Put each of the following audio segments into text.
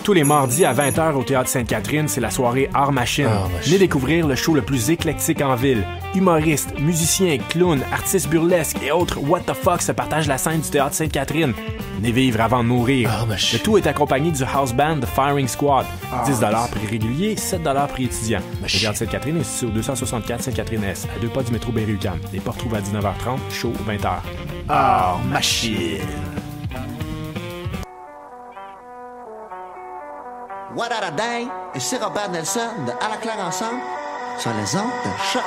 tous les mardis à 20h au Théâtre Sainte-Catherine, c'est la soirée Art Machine. Venez découvrir le show le plus éclectique en ville. Humoristes, musiciens, clowns, artistes burlesques et autres what the fuck se partagent la scène du Théâtre Sainte-Catherine. Venez vivre avant de mourir. Le tout est accompagné du house band The Firing Squad. 10$ prix régulier, 7$ prix étudiant. Le Théâtre Sainte-Catherine est situé au 264 Sainte-Catherine-Est, à 2 pas du métro Berry-UQAM. Les portes trouvent à 19h30, show 20h. Art Machine. What a day! Et c'est Robert Nelson de À la claire ensemble sur les ondes de choc.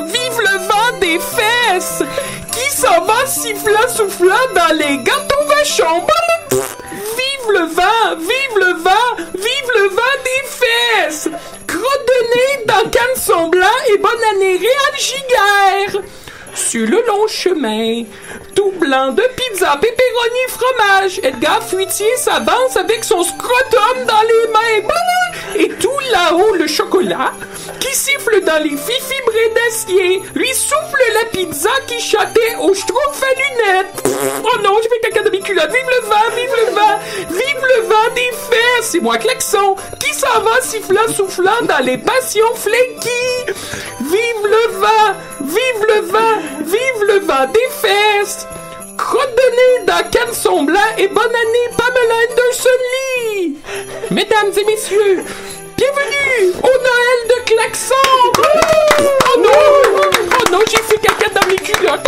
Vive le vent des fesses qui s'en va sifflant, soufflant dans les gâteaux vachons. Vive le vent, vive le vent, vive le vent des fesses. Crotte de nez dans Canson blanc et bonne année Réal Giguère. Sur le long chemin, tout blanc de pizza, pepperoni, fromage, Edgar Fruitier s'avance avec son scrotum dans les mains. Et tout là-haut, le chocolat qui siffle dans les fibrés d'acier lui souffle la pizza qui chantait au schtroumpf à lunettes. Oh non, j'ai fait caca dans mes culottes. Vive le vent, vive le vent, vive le vent des fesses. C'est moi, Klaxon, qui s'en va sifflant, soufflant dans les passions flaky. Vive le vent, vive le vent, vive le vent des fesses. Crotte de nez dans Canson blanc et bonne année Pamela Anderson-Lee. Mesdames et messieurs, bienvenue au Noël de Klaxon. Oh non, j'ai fait caca dans mes culottes.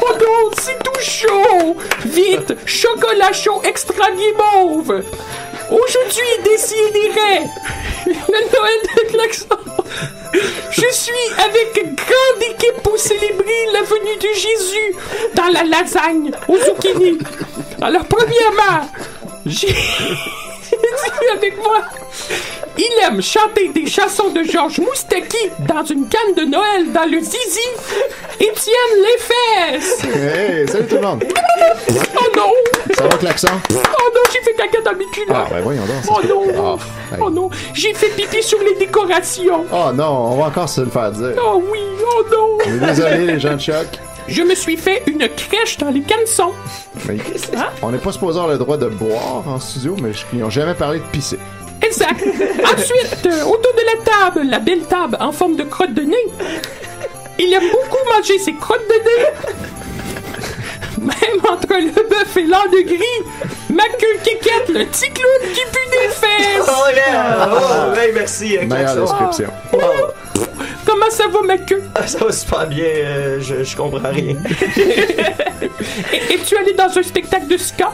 Oh non, c'est tout chaud. Vite, chocolat chaud extra guimauve. Aujourd'hui, décidérez le Noël de Klaxon. Je suis avec grande équipe pour célébrer la venue de Jésus dans la lasagne au zucchini. Alors, premièrement, j'ai dit avec moi, il aime chanter des chansons de Georges Moustaki dans une canne de Noël dans le zizi. Étienne les fesses. Hey, salut tout le monde. Oh non. Ça va, Klaxon? Oh non, j'ai fait caca dans mes culottes. Ah, ben voyons donc. Oh non. Oh non, j'ai fait pipi sur les décorations. Oh non, on va encore se le faire dire. Oh oui, oh non. On est désolé, les gens de choc. Je me suis fait une crèche dans les canessons. Mais, on n'est pas supposé avoir le droit de boire en studio, mais ils n'ont jamais parlé de pisser. Exact. Ensuite, autour de la table, la belle table en forme de crotte de nez. Il aime beaucoup manger ses crottes de nez. Même entre le bœuf et l'an de gris, ma queue kékette, le petit clown qui pue des fesses. Oh yeah! Oh, hey, merci. Meilleure description. Wow. Comment ça va, ma queue? Ça va super bien, je comprends rien. Es-tu allé dans un spectacle de ska?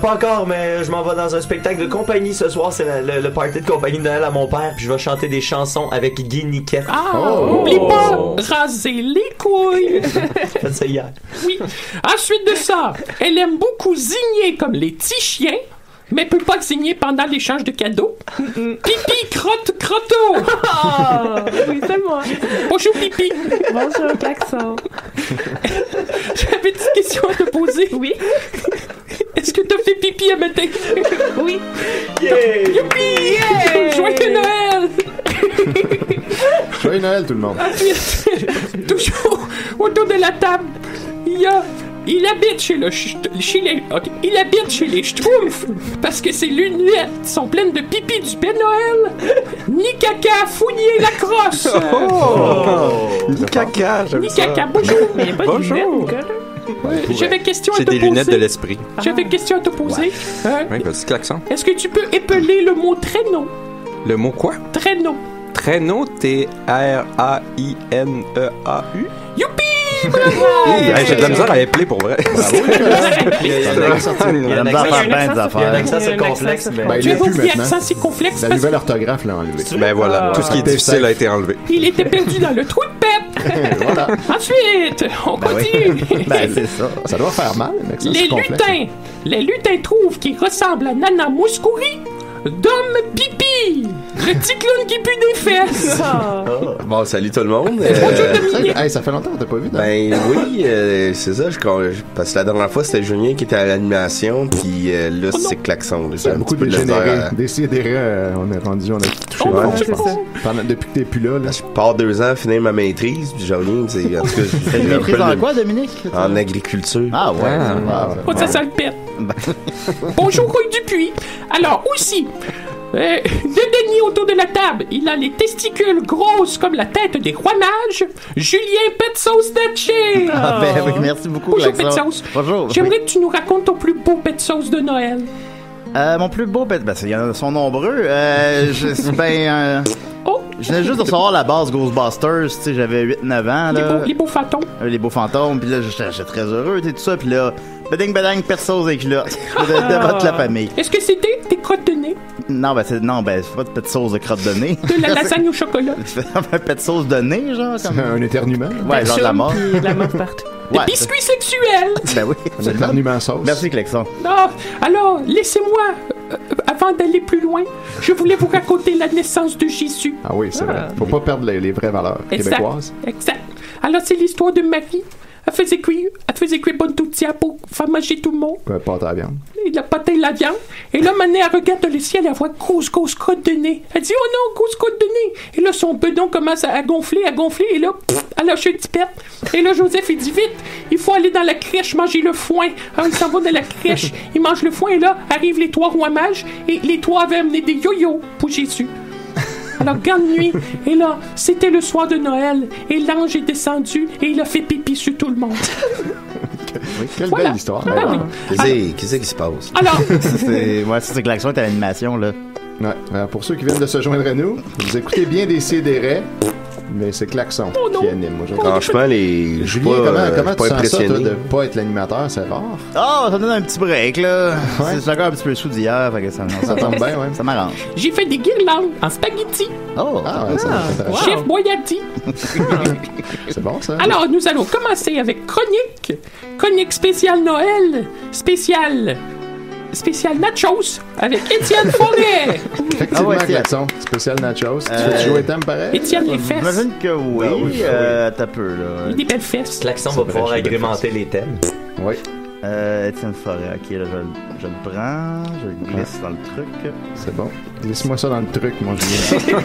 Pas encore, mais je m'en vais dans un spectacle de compagnie ce soir. C'est le party de compagnie de Noël à mon père. Puis je vais chanter des chansons avec Guy Niquette. Oublie pas, raser les couilles. J'ai fait ça hier. Oui. Ensuite de ça, elle aime beaucoup zigner comme les petits chiens, mais peut pas zigner pendant l'échange de cadeaux. Pipi, crotte, crotto. Oui, c'est moi. Bonjour, Pipi. Bonjour, Klaxon. J'avais une petite question à te poser. Oui. Est-ce que t'as fait pipi à matin? Oui. Yeah! Youpi! Yeah! Joyeux Noël! Joyeux Noël, tout le monde. Ensuite, toujours autour de la table, il habite chez il habite chez les Schtroumpfs parce que ses lunettes sont pleines de pipi du Père Noël. Ni caca, fouiller la crosse. Ni caca, j'aime Ni ça. caca, bonjour. Mais il n'y a pas de lunettes, Nicolas. J'avais question à C'est te des poser. lunettes de l'esprit. J'avais question à te poser. Oui, vas-y, Klaxon. Est-ce que tu peux épeler le mot traîneau? Le mot quoi? Traîneau. Traîneau, Traineu. Youpi! Hey, j'ai de la misère à appeler pour vrai. Il y a un accent circonflexe. Tu veux vos accents circonflexes? La nouvelle orthographe l'a enlevé. Ben voilà, tout ce qui est difficile a été enlevé. Il était perdu dans le trou de pète. Voilà. Ensuite, on continue. C'est ça. Ça doit faire mal, mais que ça Les lutins trouvent qu'il ressemble à Nana Mouskouri. Dom Pipi, le petit clown qui pue des fesses. Bon, salut tout le monde. Hey, ça fait longtemps que t'as pas vu. Ben oui, c'est ça. Parce que la dernière fois, c'était Julien qui était à l'animation, puis là, c'est Klaxon. C'est beaucoup de dégénérés. On est rendu, on a touché le fond, je pense. Depuis que t'es plus là. Je pars 2 ans, finir ma maîtrise, puis je reviens. En tout cas, j'ai maîtrise en quoi, Dominique? En agriculture. Ah ouais. Ça, ça le pète. Bonjour, Roy Dupuis. Alors, aussi, de Denis autour de la table, il a les testicules grosses comme la tête des rois mages. Julien Pet-Sauce Natché. Merci beaucoup, Bonjour, Pet-Sauce. Bonjour. J'aimerais que tu nous racontes ton plus beau Pet-Sauce de Noël. Mon plus beau il y en a, sont nombreux. Je venais juste de recevoir la base Ghostbusters, tu sais, j'avais 8-9 ans, là. Les beaux fantômes. Les beaux fantômes, puis là, j'étais très heureux, et tout ça, puis là, bading, Pet-Sauce avec là, de votre la famille. Est-ce que c'était des crottes de nez? Non, c'est pas de Pet-Sauce de crotte de nez. De la lasagne au chocolat. Un Pet-Sauce de nez, genre, comme... un éternuement. Ouais, genre de la mort. Puis la mort partout. Des biscuits sexuels. Ben oui. Un éternuement sauce. Merci, Klaxon. Non, alors, laissez-moi, avant d'aller plus loin, je voulais vous raconter la naissance de Jésus. Ah oui, c'est vrai. Faut pas perdre les vraies valeurs québécoises. Exact. Alors, c'est l'histoire de Marie. Elle faisait cuire bonne tortilla pour faire manger tout le monde. Ouais, pâte à la viande. Il a pâté la viande. Et là, maintenant, elle regarde le ciel, elle voit grosse crotte de nez. Elle dit, oh non, grosse crotte de nez. Et là, son bedon commence à gonfler. Et là, elle lâche un petit pet. Et là, Joseph, il dit, vite, il faut aller dans la crèche manger le foin. Alors, il s'en va dans la crèche. Il mange le foin. Et là, arrivent les 3 rois mages. Et les 3 avaient amené des yo-yo pour Jésus. Alors, grande nuit. Et là, c'était le soir de Noël. Et l'ange est descendu. Et il a fait pipi sur tout le monde. Quelle belle histoire. Qu'est-ce qui se passe? Alors, c'est que l'action est à l'animation, là. Ouais. Alors, pour ceux qui viennent de se joindre à nous, vous écoutez bien des CDR, mais c'est Klaxon qui anime. Franchement, Julien, comment tu sens ça, toi, de pas être l'animateur? C'est rare. Oh, ça donne un petit break, là. Ouais. C'est encore un petit peu sous d'hier, fait que ça tombe bien, ouais. Ça m'arrange. J'ai fait des guirlandes en spaghetti. Oh! Chef Boyardi. C'est bon, ça. Alors, nous allons commencer avec chronique. Chronique spéciale Noël. Spécial nachos avec Étienne Forêt. Effectivement, Klaxon. Spécial nachos. Tu fais jouer thème pareil? Étienne les fesses. J'imagine que oui. T'as peu, là. Il y a des belles fesses. Klaxon va pouvoir agrémenter les thèmes. Oui. Étienne Forêt. Ok, là, je le prends. Je le glisse dans le truc. C'est bon. Glisse-moi ça dans le truc, mon Julien.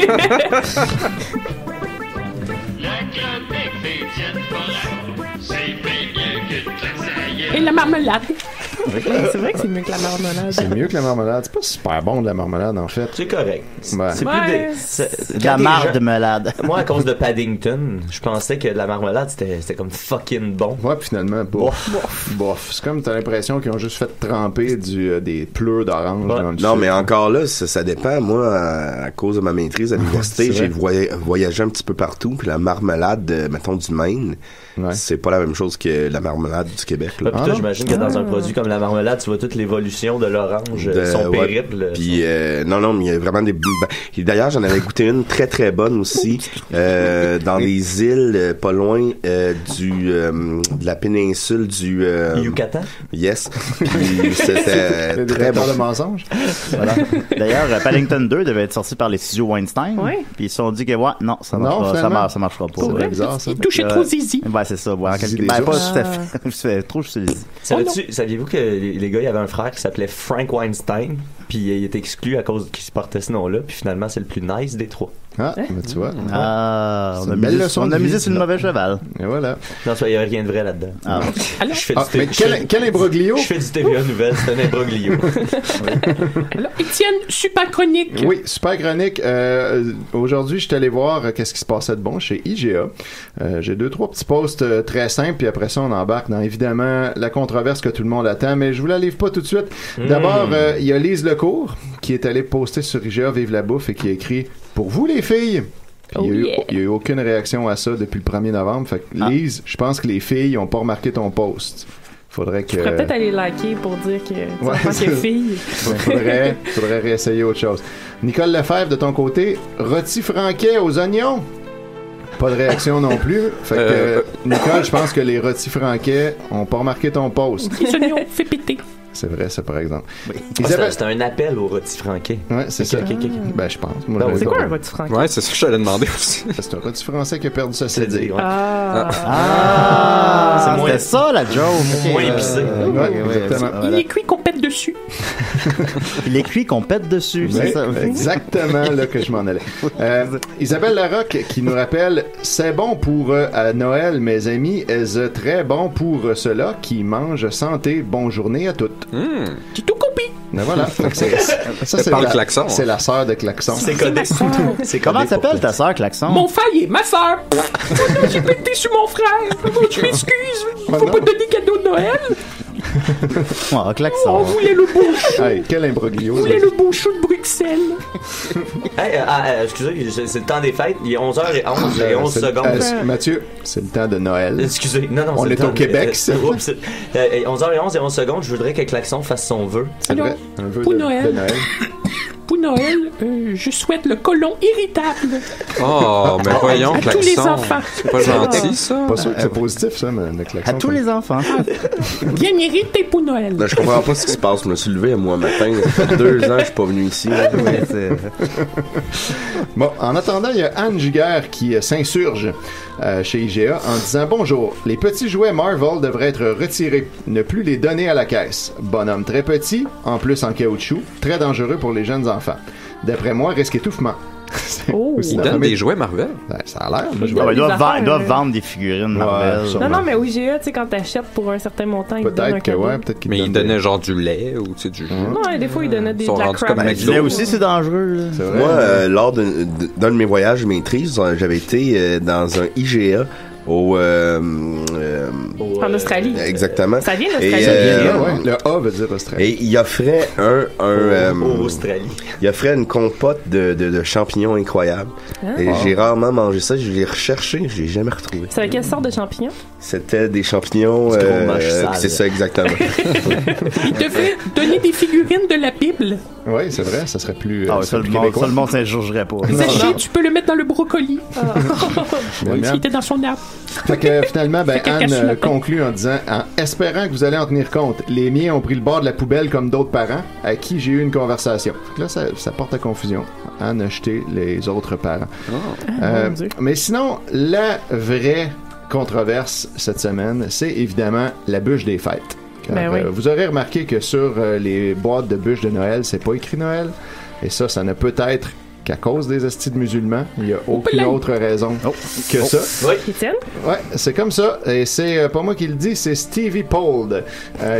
La chronique d'Étienne Forêt, c'est bien mieux que de Et la marmelade. C'est vrai que c'est mieux que la marmelade. C'est mieux que la marmelade. C'est pas super bon de la marmelade, en fait. C'est correct. Ouais. C'est plus de la marde de malade. Moi, à cause de Paddington, je pensais que la marmelade, c'était comme fucking bon. Ouais, puis finalement, bof. C'est comme t'as l'impression qu'ils ont juste fait tremper des pleurs d'orange dans le Non, mais encore là, ça dépend. Moi, à cause de ma maîtrise à l'université, j'ai voyagé un petit peu partout, puis la marmelade, mettons, du Maine, c'est pas la même chose que la marmelade du Québec. Là. Toi, j'imagine que dans un produit comme la marmelade, tu vois toute l'évolution de l'orange, son périple. Puis non, mais il y a vraiment des... D'ailleurs, j'en avais goûté une très très bonne aussi dans les îles pas loin de la péninsule du... Yucatan? Yes. Puis c'était très bon. de mensonge. Voilà. D'ailleurs, Paddington 2 devait être sorti par les studios Weinstein. Oui. Puis ils se sont dit que ça marchera pas. C'est bizarre, ça. Il touchait trop zizi. Ouais, c'est ça. Pas tout à fait. C'est trop juste zizi. Saviez-vous que les gars, il y avait un frère qui s'appelait Frank Weinstein, puis il était exclu à cause qu'il se portait ce nom-là, puis finalement, c'est le plus nice des 3. Ah, ben tu vois. On a misé sur le mauvais cheval. Et voilà. Non, il n'y avait rien de vrai là-dedans. Quel imbroglio? Je fais du TVA Nouvelle, c'est un imbroglio. Alors, Étienne, super chronique. Oui, super chronique. Aujourd'hui, je suis allé voir qu'est-ce qui se passait de bon chez IGA. J'ai 2-3 petits posts très simples, puis après ça, on embarque dans, évidemment, la controverse que tout le monde attend, mais je vous la livre pas tout de suite. D'abord, il y a Lise Lecourt, qui est allée poster sur IGA Vive la bouffe et qui a écrit « Pour vous, les filles, Puis il n'y a eu aucune réaction à ça depuis le 1er novembre. Fait que Lise, je pense que les filles n'ont pas remarqué ton post. Faudrait que... Je pourrais peut-être aller liker pour dire que tu en tant que fille. faudrait réessayer autre chose. Nicole Lefebvre, de ton côté, rôti franquet aux oignons. Pas de réaction non plus. Fait que, Nicole, je pense que les rôtis franquets ont pas remarqué ton post. Les oignons, fait péter. C'est vrai, ça, par exemple. Oui. C'est un appel au rôti franquet. Ouais, c'est ça. Ben, je pense. Moi, c'est quoi un rôti franquet? Ouais, c'est ça que j'allais demander aussi. C'est un rôti français qui a perdu sa cédille. Ouais. C'est ça, la joke. Moins épicé. Exactement. Il est cuit qu'on pète dessus. Il est cuit qu'on pète dessus, c'est ça. Exactement là que je m'en allais. Isabelle Larocque qui nous rappelle « C'est bon pour à Noël, mes amis, est très bon pour ceux-là qui mangent santé. Bonne journée à toutes. » J'ai tout compris. Ben voilà. C'est la sœur de Klaxon. C'est codé. Comment s'appelle ta sœur, Klaxon? Mon frère, il est ma sœur. J'ai pété sur mon frère. Je m'excuse. Faut pas donner cadeau de Noël. Oh, Klaxon. On voulait le beau chou. Hey, quel imbroglio. On voulait le beau chou de Bruxelles. Excusez, c'est le temps des fêtes. Il est 11h11 et 11 secondes. Mathieu, c'est le temps de Noël. Excusez. Non, on est au Québec. 11h11 et 11 secondes, je voudrais que Klaxon fasse son vœu. C'est vrai. Un vœu pour de Noël. Pour Noël, je souhaite le côlon irritable. Oh, mais voyons, à tous les enfants. C'est pas gentil, ça. Pas sûr que c'est positif, ça, mais le Klaxon. À tous les enfants. Bien irrité pour Noël. Ben, je comprends pas ce qui se passe. Je me suis levé moi matin. Ça fait 2 ans que je suis pas venu ici. Bon, en attendant, il y a Anne Giguère qui s'insurge chez IGA en disant « Bonjour, les petits jouets Marvel devraient être retirés, ne plus les donner à la caisse. Bonhomme très petit, en plus en caoutchouc, très dangereux pour les jeunes enfants. D'après moi, risque étouffement. » Ils donnent des jouets Marvel? Ben, ça a l'air. Ils doivent vendre des figurines Marvel. Non, mais au IGA, tu sais, quand t'achètes pour un certain montant, ils te donnent un cadeau. Peut-être qu'ils mais ils donnaient genre du lait ou du jus. Non, des fois, ils donnaient de la crème. Du lait aussi, c'est dangereux. C'est vrai. Moi, lors d'un de mes voyages maîtrise, j'avais été dans un IGA en Australie. Exactement. Ça vient d'Australie. Le A veut dire Australie. Et il offrait Australie. Il offrait une compote de champignons incroyable. Et j'ai rarement mangé ça. Je l'ai recherché. Je l'ai jamais retrouvé. C'est quelle sorte de champignons? C'était des champignons. C'est ça, exactement. Il devait donner des figurines de la Bible. Oui, c'est vrai. Ça serait plus. Ça, le monde s'injurgerait pas. Sachez, tu peux le mettre dans le brocoli. S'il était dans son arbre. Fait que finalement, Anne conclut en disant « En espérant que vous allez en tenir compte, les miens ont pris le bord de la poubelle comme d'autres parents à qui j'ai eu une conversation. » Là, ça porte à confusion. Anne a jeté les autres parents. Mais sinon, la vraie controverse cette semaine, c'est évidemment la bûche des fêtes. Vous aurez remarqué que sur les boîtes de bûches de Noël, c'est pas écrit Noël. Et ça ne peut être qu'à cause des hosties de musulmans. Il n'y a aucune autre raison que ça. Oui. Ouais, c'est comme ça. Et c'est pas moi qui le dis, c'est Stevie Pold,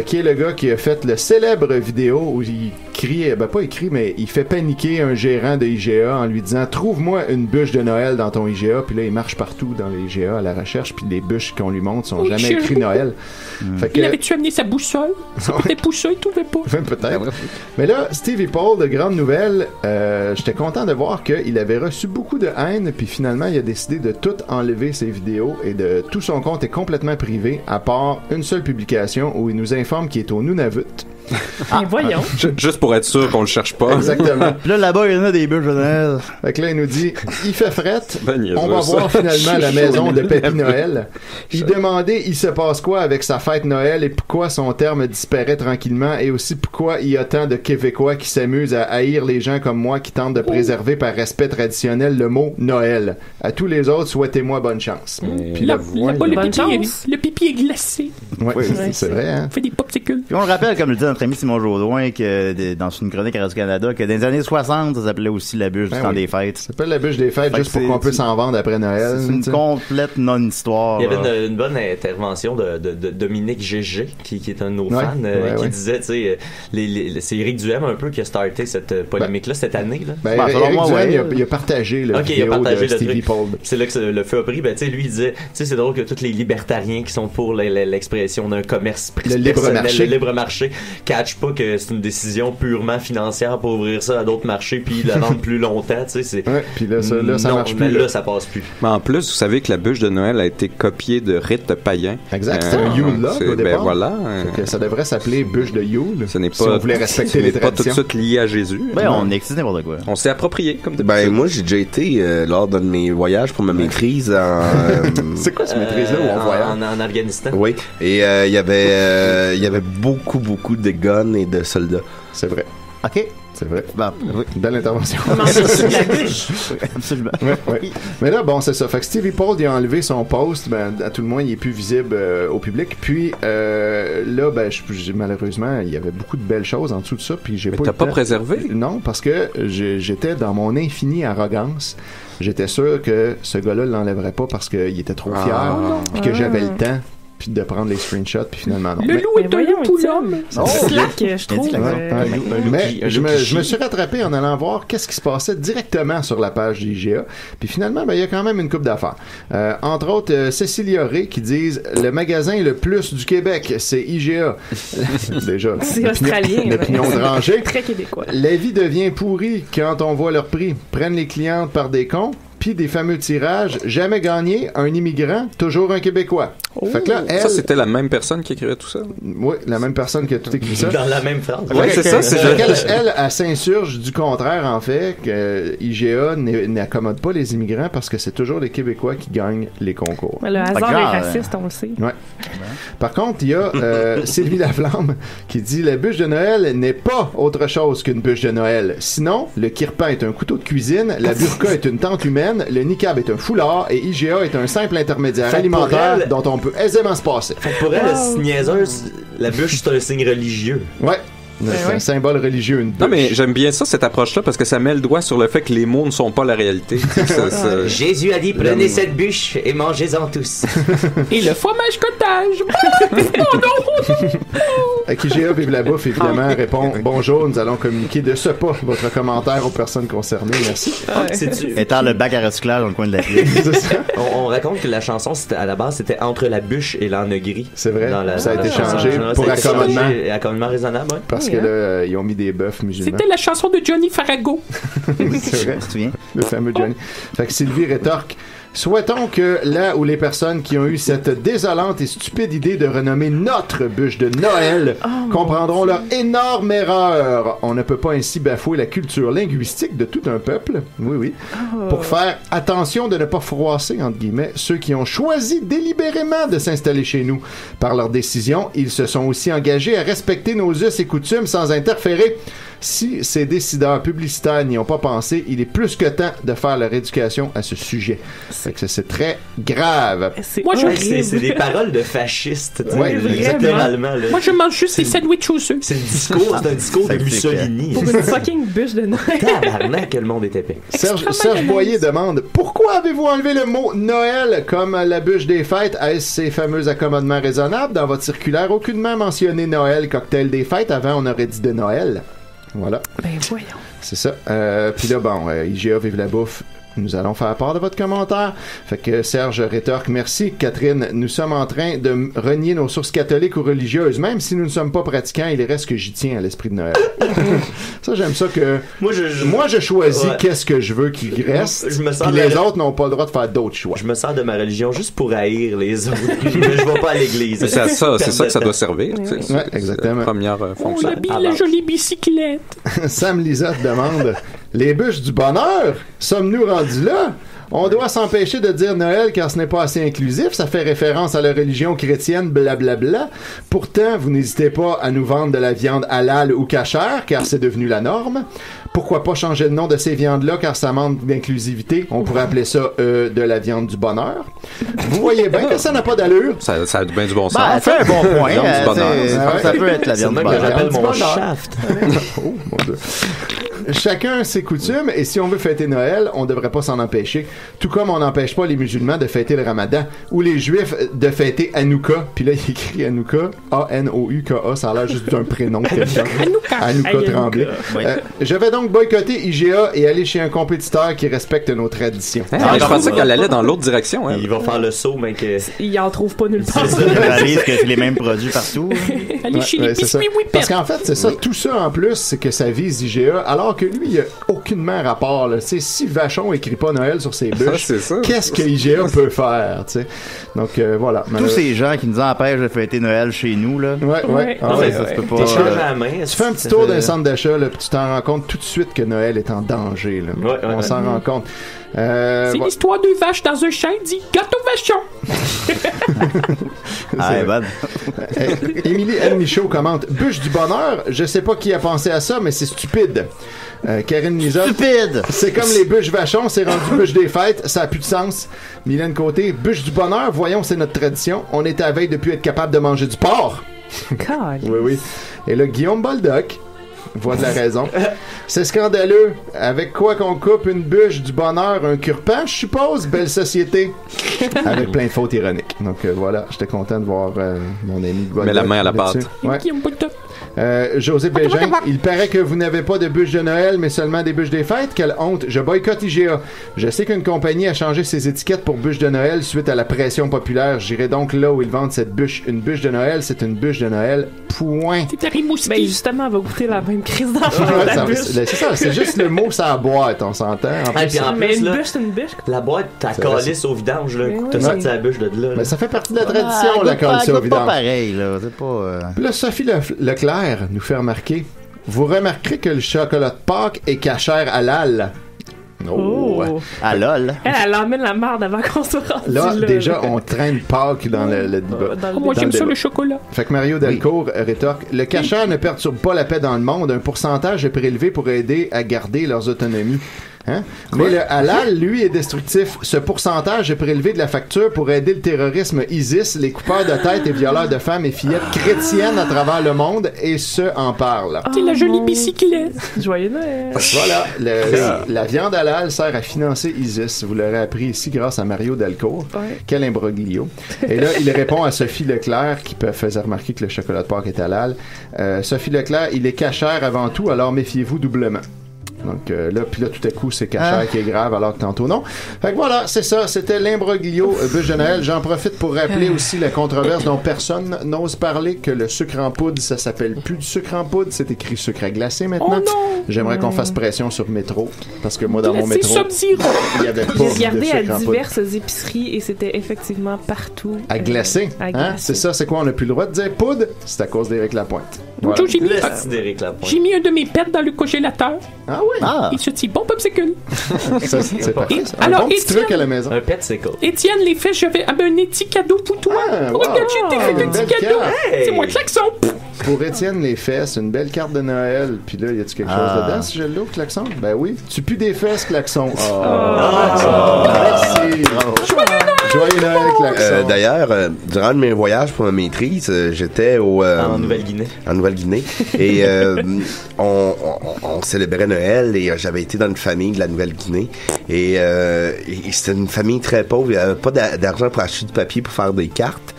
qui est le gars qui a fait le célèbre vidéo où il crie, pas il crie, mais il fait paniquer un gérant de IGA en lui disant « Trouve-moi une bûche de Noël dans ton IGA ». Puis là, il marche partout dans les IGA à la recherche, puis les bûches qu'on lui montre sont jamais écrits Noël. Fait que, il avait-tu amené sa boussole? C'était poussé, il trouvait pas. Peut-être. Mais là, Stevie Pold, de grande nouvelle, j'étais content de voir qu'il avait reçu beaucoup de haine, puis finalement, il a décidé de tout enlever ses vidéos et de tout son compte est complètement privé, à part une seule publication où il nous informe qu'il est au Nunavut. Voyons. Juste pour être sûr qu'on le cherche pas. Exactement. Puis là, là-bas, il y en a des bûches de Noël. Fait que là, il nous dit, il fait frette. On va voir finalement la maison de Pépi Noël. Il demandait, il se passe quoi avec sa fête Noël et pourquoi son terme disparaît tranquillement et aussi pourquoi il y a tant de Québécois qui s'amusent à haïr les gens comme moi qui tentent de préserver par respect traditionnel le mot Noël. À tous les autres, souhaitez-moi bonne chance. Puis là, le pipi est glacé. Oui, c'est vrai. Hein? On fait des popsicles. Puis on le rappelle, comme le dit notre ami Simon Jodoin, que dans une chronique à Radio-Canada, que dans les années 60, ça s'appelait aussi la bûche du temps des fêtes. Ça s'appelle la bûche des fêtes juste pour qu'on puisse en vendre après Noël. C'est une complète non-histoire. Il y avait une bonne intervention de Dominique Gégé, qui est un de nos fans, qui disait, tu sais, c'est Éric Duhem un peu qui a starté cette polémique-là cette année. Là. Éric Duhem, il a partagé le vidéo de Stevie Pold. C'est là que le feu a pris. Tu sais, lui, il disait, tu sais, c'est drôle que tous les libertariens qui sont exemple, pour l'expression d'un commerce le libre marché. Le libre marché. Catch pas que c'est une décision purement financière pour ouvrir ça à d'autres marchés puis la vendre plus longtemps, tu sais, c'est... Ouais, puis là, ça marche plus. Là, ça passe plus. Mais en plus, vous savez que la bûche de Noël a été copiée de rites païens. Exact, c'est un Yule log au départ. Ben voilà. Ça devrait s'appeler bûche de Yule. Ce n'est pas, si on voulait respecter les traditions. Pas tout de suite lié à Jésus. Ben, on existe n'importe quoi. On s'est approprié, comme de moi, j'ai déjà été lors d'un de mes voyages pour ma maîtrise en... C'est quoi cette maîtrise-là où on voyage? En Afghanistan. Oui, et il y avait beaucoup de guns et de soldats. C'est vrai. OK. C'est vrai. Ben, oui. Belle intervention. Absolument. Ouais. Mais là, bon, c'est ça. Fait que Stevie Paul, il a enlevé son post. Ben, à tout le moins, il est plus visible au public. Puis là, ben, malheureusement, il y avait beaucoup de belles choses en dessous de ça. Puis j'ai Mais pas t'as pas préservé? Non, parce que j'étais dans mon infinie arrogance. J'étais sûr que ce gars-là l'enlèverait pas parce qu'il était trop fier. Puis que j'avais le temps. Puis de prendre les screenshots, puis finalement non. Le loup est un loup pour l'homme. Slack, je trouve. Mais je me suis rattrapé en allant voir qu'est-ce qui se passait directement sur la page d'IGA. Puis finalement, ben, il y a quand même une couple d'affaires. Entre autres, Cécilia Ray qui disent « Le magasin le plus du Québec, c'est IGA. » Déjà. C'est australien. L'opinion de rangée. Très québécois. La vie devient pourrie quand on voit leur prix. Prennent les clientes par des cons. Puis des fameux tirages, jamais gagné, un immigrant, toujours un Québécois. Oh. Fait que là, Ça, c'était la même personne qui écrivait tout ça? Oui, la même personne qui a tout écrit ça. Dans la même phrase. Oui, c'est ça. Elle s'insurge du contraire, en fait, que IGA n'accommode pas les immigrants parce que c'est toujours les Québécois qui gagnent les concours. Le hasard est raciste, on le sait. Ouais. Par contre, il y a Sylvie Laflamme qui dit « La bûche de Noël n'est pas autre chose qu'une bûche de Noël. Sinon, le kirpan est un couteau de cuisine, la burqa est une tente humaine, le niqab est un foulard et IGA est un simple intermédiaire alimentaire dont on peut aisément se passer. » Pour elle, niaiseuse, la bûche, c'est un signe religieux. Ouais. C'est un symbole religieux, une bûche. Non, mais j'aime bien ça, cette approche-là, parce que ça met le doigt sur le fait que les mots ne sont pas la réalité. Jésus a dit, prenez cette bûche et mangez-en tous. Et le fromage cottage. IGA Vive la bouffe, évidemment, répond « Bonjour, nous allons communiquer de ce pas votre commentaire aux personnes concernées. Merci. » Étant le bac à recyclage dans le coin de la ville. On raconte que la chanson, à la base, c'était entre la bûche et l'âne gris. C'est vrai, ça a été changé pour accommodement. Accommodement raisonnable, oui. Parce que là, ils ont mis des bœufs musulmans. C'était la chanson de Johnny Farago. C'est vrai. Le fameux Johnny. Fait que Sylvie rétorque « Souhaitons que là où les personnes qui ont eu cette désolante et stupide idée de renommer notre bûche de Noël comprendront leur énorme erreur. On ne peut pas ainsi bafouer la culture linguistique de tout un peuple. Oui. Pour faire attention de ne pas froisser, entre guillemets, ceux qui ont choisi délibérément de s'installer chez nous. Par leur décision, ils se sont aussi engagés à respecter nos us et coutumes sans interférer. Si ces décideurs publicitaires n'y ont pas pensé, il est plus que temps de faire leur éducation à ce sujet. Fait que c'est très grave. C'est des paroles de fascistes. Ouais, littéralement. Moi, je mange juste des sandwichs aux œufs. C'est un discours de Mussolini. Pour une fucking bûche de Noël. Tabarnak, que le monde est épais. Serge Boyer demande « Pourquoi avez-vous enlevé le mot Noël comme la bûche des fêtes? Est-ce ces fameux accommodements raisonnables? Dans votre circulaire, aucunement mentionné Noël, cocktail des fêtes. Avant, on aurait dit de Noël. » Voilà. Ben voyons. C'est ça. Puis là, bon, IGA Vive la bouffe. Nous allons faire part de votre commentaire. Fait que Serge rétorque, merci Catherine, nous sommes en train de renier nos sources catholiques ou religieuses. Même si nous ne sommes pas pratiquants, il reste que j'y tiens à l'esprit de Noël. Ça, j'aime ça que... Moi, je choisis qu'est-ce que je veux qu'il reste, puis les autres n'ont pas le droit de faire d'autres choix. Je me sers de ma religion juste pour haïr les autres. Je vais pas à l'église. C'est ça que ça doit servir. Ouais, exactement. La première fonction. La jolie bicyclette. Sam Lisotte demande... Les bûches du bonheur, sommes-nous rendus là? On doit s'empêcher de dire Noël car ce n'est pas assez inclusif, ça fait référence à la religion chrétienne, blablabla. Pourtant, vous n'hésitez pas à nous vendre de la viande halal ou cachère car c'est devenu la norme. Pourquoi pas changer le nom de ces viandes-là car ça manque d'inclusivité? On pourrait appeler ça de la viande du bonheur. Vous voyez bien que ça n'a pas d'allure. Ça a bien du bon sens. Ben, c'est un bon point. Viande du bonheur. Ça peut être la viande du bonheur. J'appelle mon shaft. Oh, mon Dieu. chacun ses coutumes, et si on veut fêter Noël, on devrait pas s'en empêcher. Tout comme on n'empêche pas les musulmans de fêter le Ramadan, ou les juifs de fêter Hanouka. Puis là, il écrit Hanouka, A-N-O-U-K-A, ça a l'air juste d'un prénom de quelqu'un. Hanouka Tremblay. Je vais donc boycotter IGA et aller chez un compétiteur qui respecte nos traditions. Je pensais qu'elle allait dans l'autre direction. Il va faire le saut, mais que... Il en trouve pas nulle part. Il réalise que c'est les mêmes produits partout. Allez chez les biscuits Whippet. Parce qu'en fait, c'est ça. Tout ça, en plus, c'est que ça vise IGA, alors que lui, il a aucunement rapport. Là. Si Vachon écrit pas Noël sur ses bûches, qu'est-ce que IGA peut faire? T'sais? Donc, voilà. Tous ces gens qui nous empêchent de fêter Noël chez nous, là. Ça se peut pas. Tu fais un petit tour d'un centre d'achat, là, puis tu t'en rends compte tout de suite que Noël est en danger. Là. On s'en rend compte. C'est l'histoire d'une vache dans un champ, dit gâteau vachon. Émilie L. Michaud commente bûche du bonheur, je sais pas qui a pensé à ça, mais c'est stupide. Karine Lizotte, stupide! C'est comme les bûches vachons, c'est rendu bûche des fêtes, ça a plus de sens. Mylène Côté, bûche du bonheur, voyons, c'est notre tradition. On est à veille de plus être capable de manger du porc. Oui. Et là, Guillaume Boldoc voit de la raison. C'est scandaleux. Avec quoi qu'on coupe une bûche du bonheur, un cure-pain, je suppose, belle société. Avec plein de fautes ironiques. Donc voilà, j'étais content de voir mon ami Boldoc. Mets la main à la pâte. José Bégin, il paraît que vous n'avez pas de bûche de Noël, mais seulement des bûches des fêtes. Quelle honte. Je boycotte IGA. Je sais qu'une compagnie a changé ses étiquettes pour bûche de Noël suite à la pression populaire. J'irai donc là où ils vendent cette bûche. Une bûche de Noël, c'est une bûche de Noël. Point. Ben justement, elle va goûter la même crise d'enfant. C'est ça, c'est juste le mot ça boîte, on s'entend. Mais une bûche, c'est une bûche. La boîte, t'as calisse au vidange, là. T'as sorti la bûche de là. Mais ça fait partie de la tradition, la calisse au vidange. C'est pas pareil, là. C'est pas. Là, Sophie Leclerc nous fait remarquer. Vous remarquerez que le chocolat de Pâques est cachère halal. Ah lol. Elle emmène la marde avant qu'on se rende là. Déjà, on traîne Pâques dans le débat. Moi, j'aime ça, le chocolat. Fait que Mario Delcourt rétorque, le cachère ne perturbe pas la paix dans le monde. Un pourcentage est prélevé pour aider à garder leurs autonomies. Hein? Mais le halal, lui, est destructif. Ce pourcentage est prélevé de la facture pour aider le terrorisme ISIS, les coupeurs de tête et violeurs de femmes et fillettes chrétiennes à travers le monde, et ceux en parlent. C'est la jolie bicyclette. Joyeux Noël. Voilà, la viande halal sert à financer ISIS. Vous l'aurez appris ici grâce à Mario Delcourt. Quel imbroglio. Et là, il répond à Sophie Leclerc, qui faisait remarquer que le chocolat de Pâques est halal. Sophie Leclerc, il est cachère avant tout, alors méfiez-vous doublement. Donc là, tout à coup, c'est cachère qui est grave, alors que tantôt non. Fait que voilà, c'est ça. C'était l'imbroglio bûche de Noël. J'en profite pour rappeler aussi la controverse dont personne n'ose parler, que le sucre en poudre, ça s'appelle plus du sucre en poudre, c'est écrit sucre à glacer maintenant. J'aimerais qu'on fasse pression sur Métro, parce que moi, dans mon métro, il y avait pas de sucre en poudre. J'ai regardé à diverses épiceries et c'était effectivement partout. À glacer. C'est ça, c'est quoi? On n'a plus le droit de dire poudre? C'est à cause d'Éric Lapointe. Voilà. J'ai mis un de mes pets dans le congélateur. Ah oui? Il se dit bon popsicle. Ça, c'est parfait. Alors, un bon petit truc à la maison. Un pet, c'est cool. Étienne, les fesses, j'avais un petit cadeau pour toi. Regarde, j'ai fait un petit cadeau. C'est moi, klaxon. Pour Étienne, les fesses, une belle carte de Noël. Puis là, y a-tu quelque chose dedans, si je l'ouvre, klaxon? Ben oui. Tu pues des fesses, klaxon. Merci. Joyeux Noël, klaxon. D'ailleurs, durant mes voyages pour ma maîtrise, j'étais en Nouvelle-Guinée. En Nouvelle-Guinée. Et on célébrait Noël et j'avais été dans une famille de la Nouvelle-Guinée. Et c'était une famille très pauvre. Il n'y avait pas d'argent pour acheter du papier pour faire des cartes.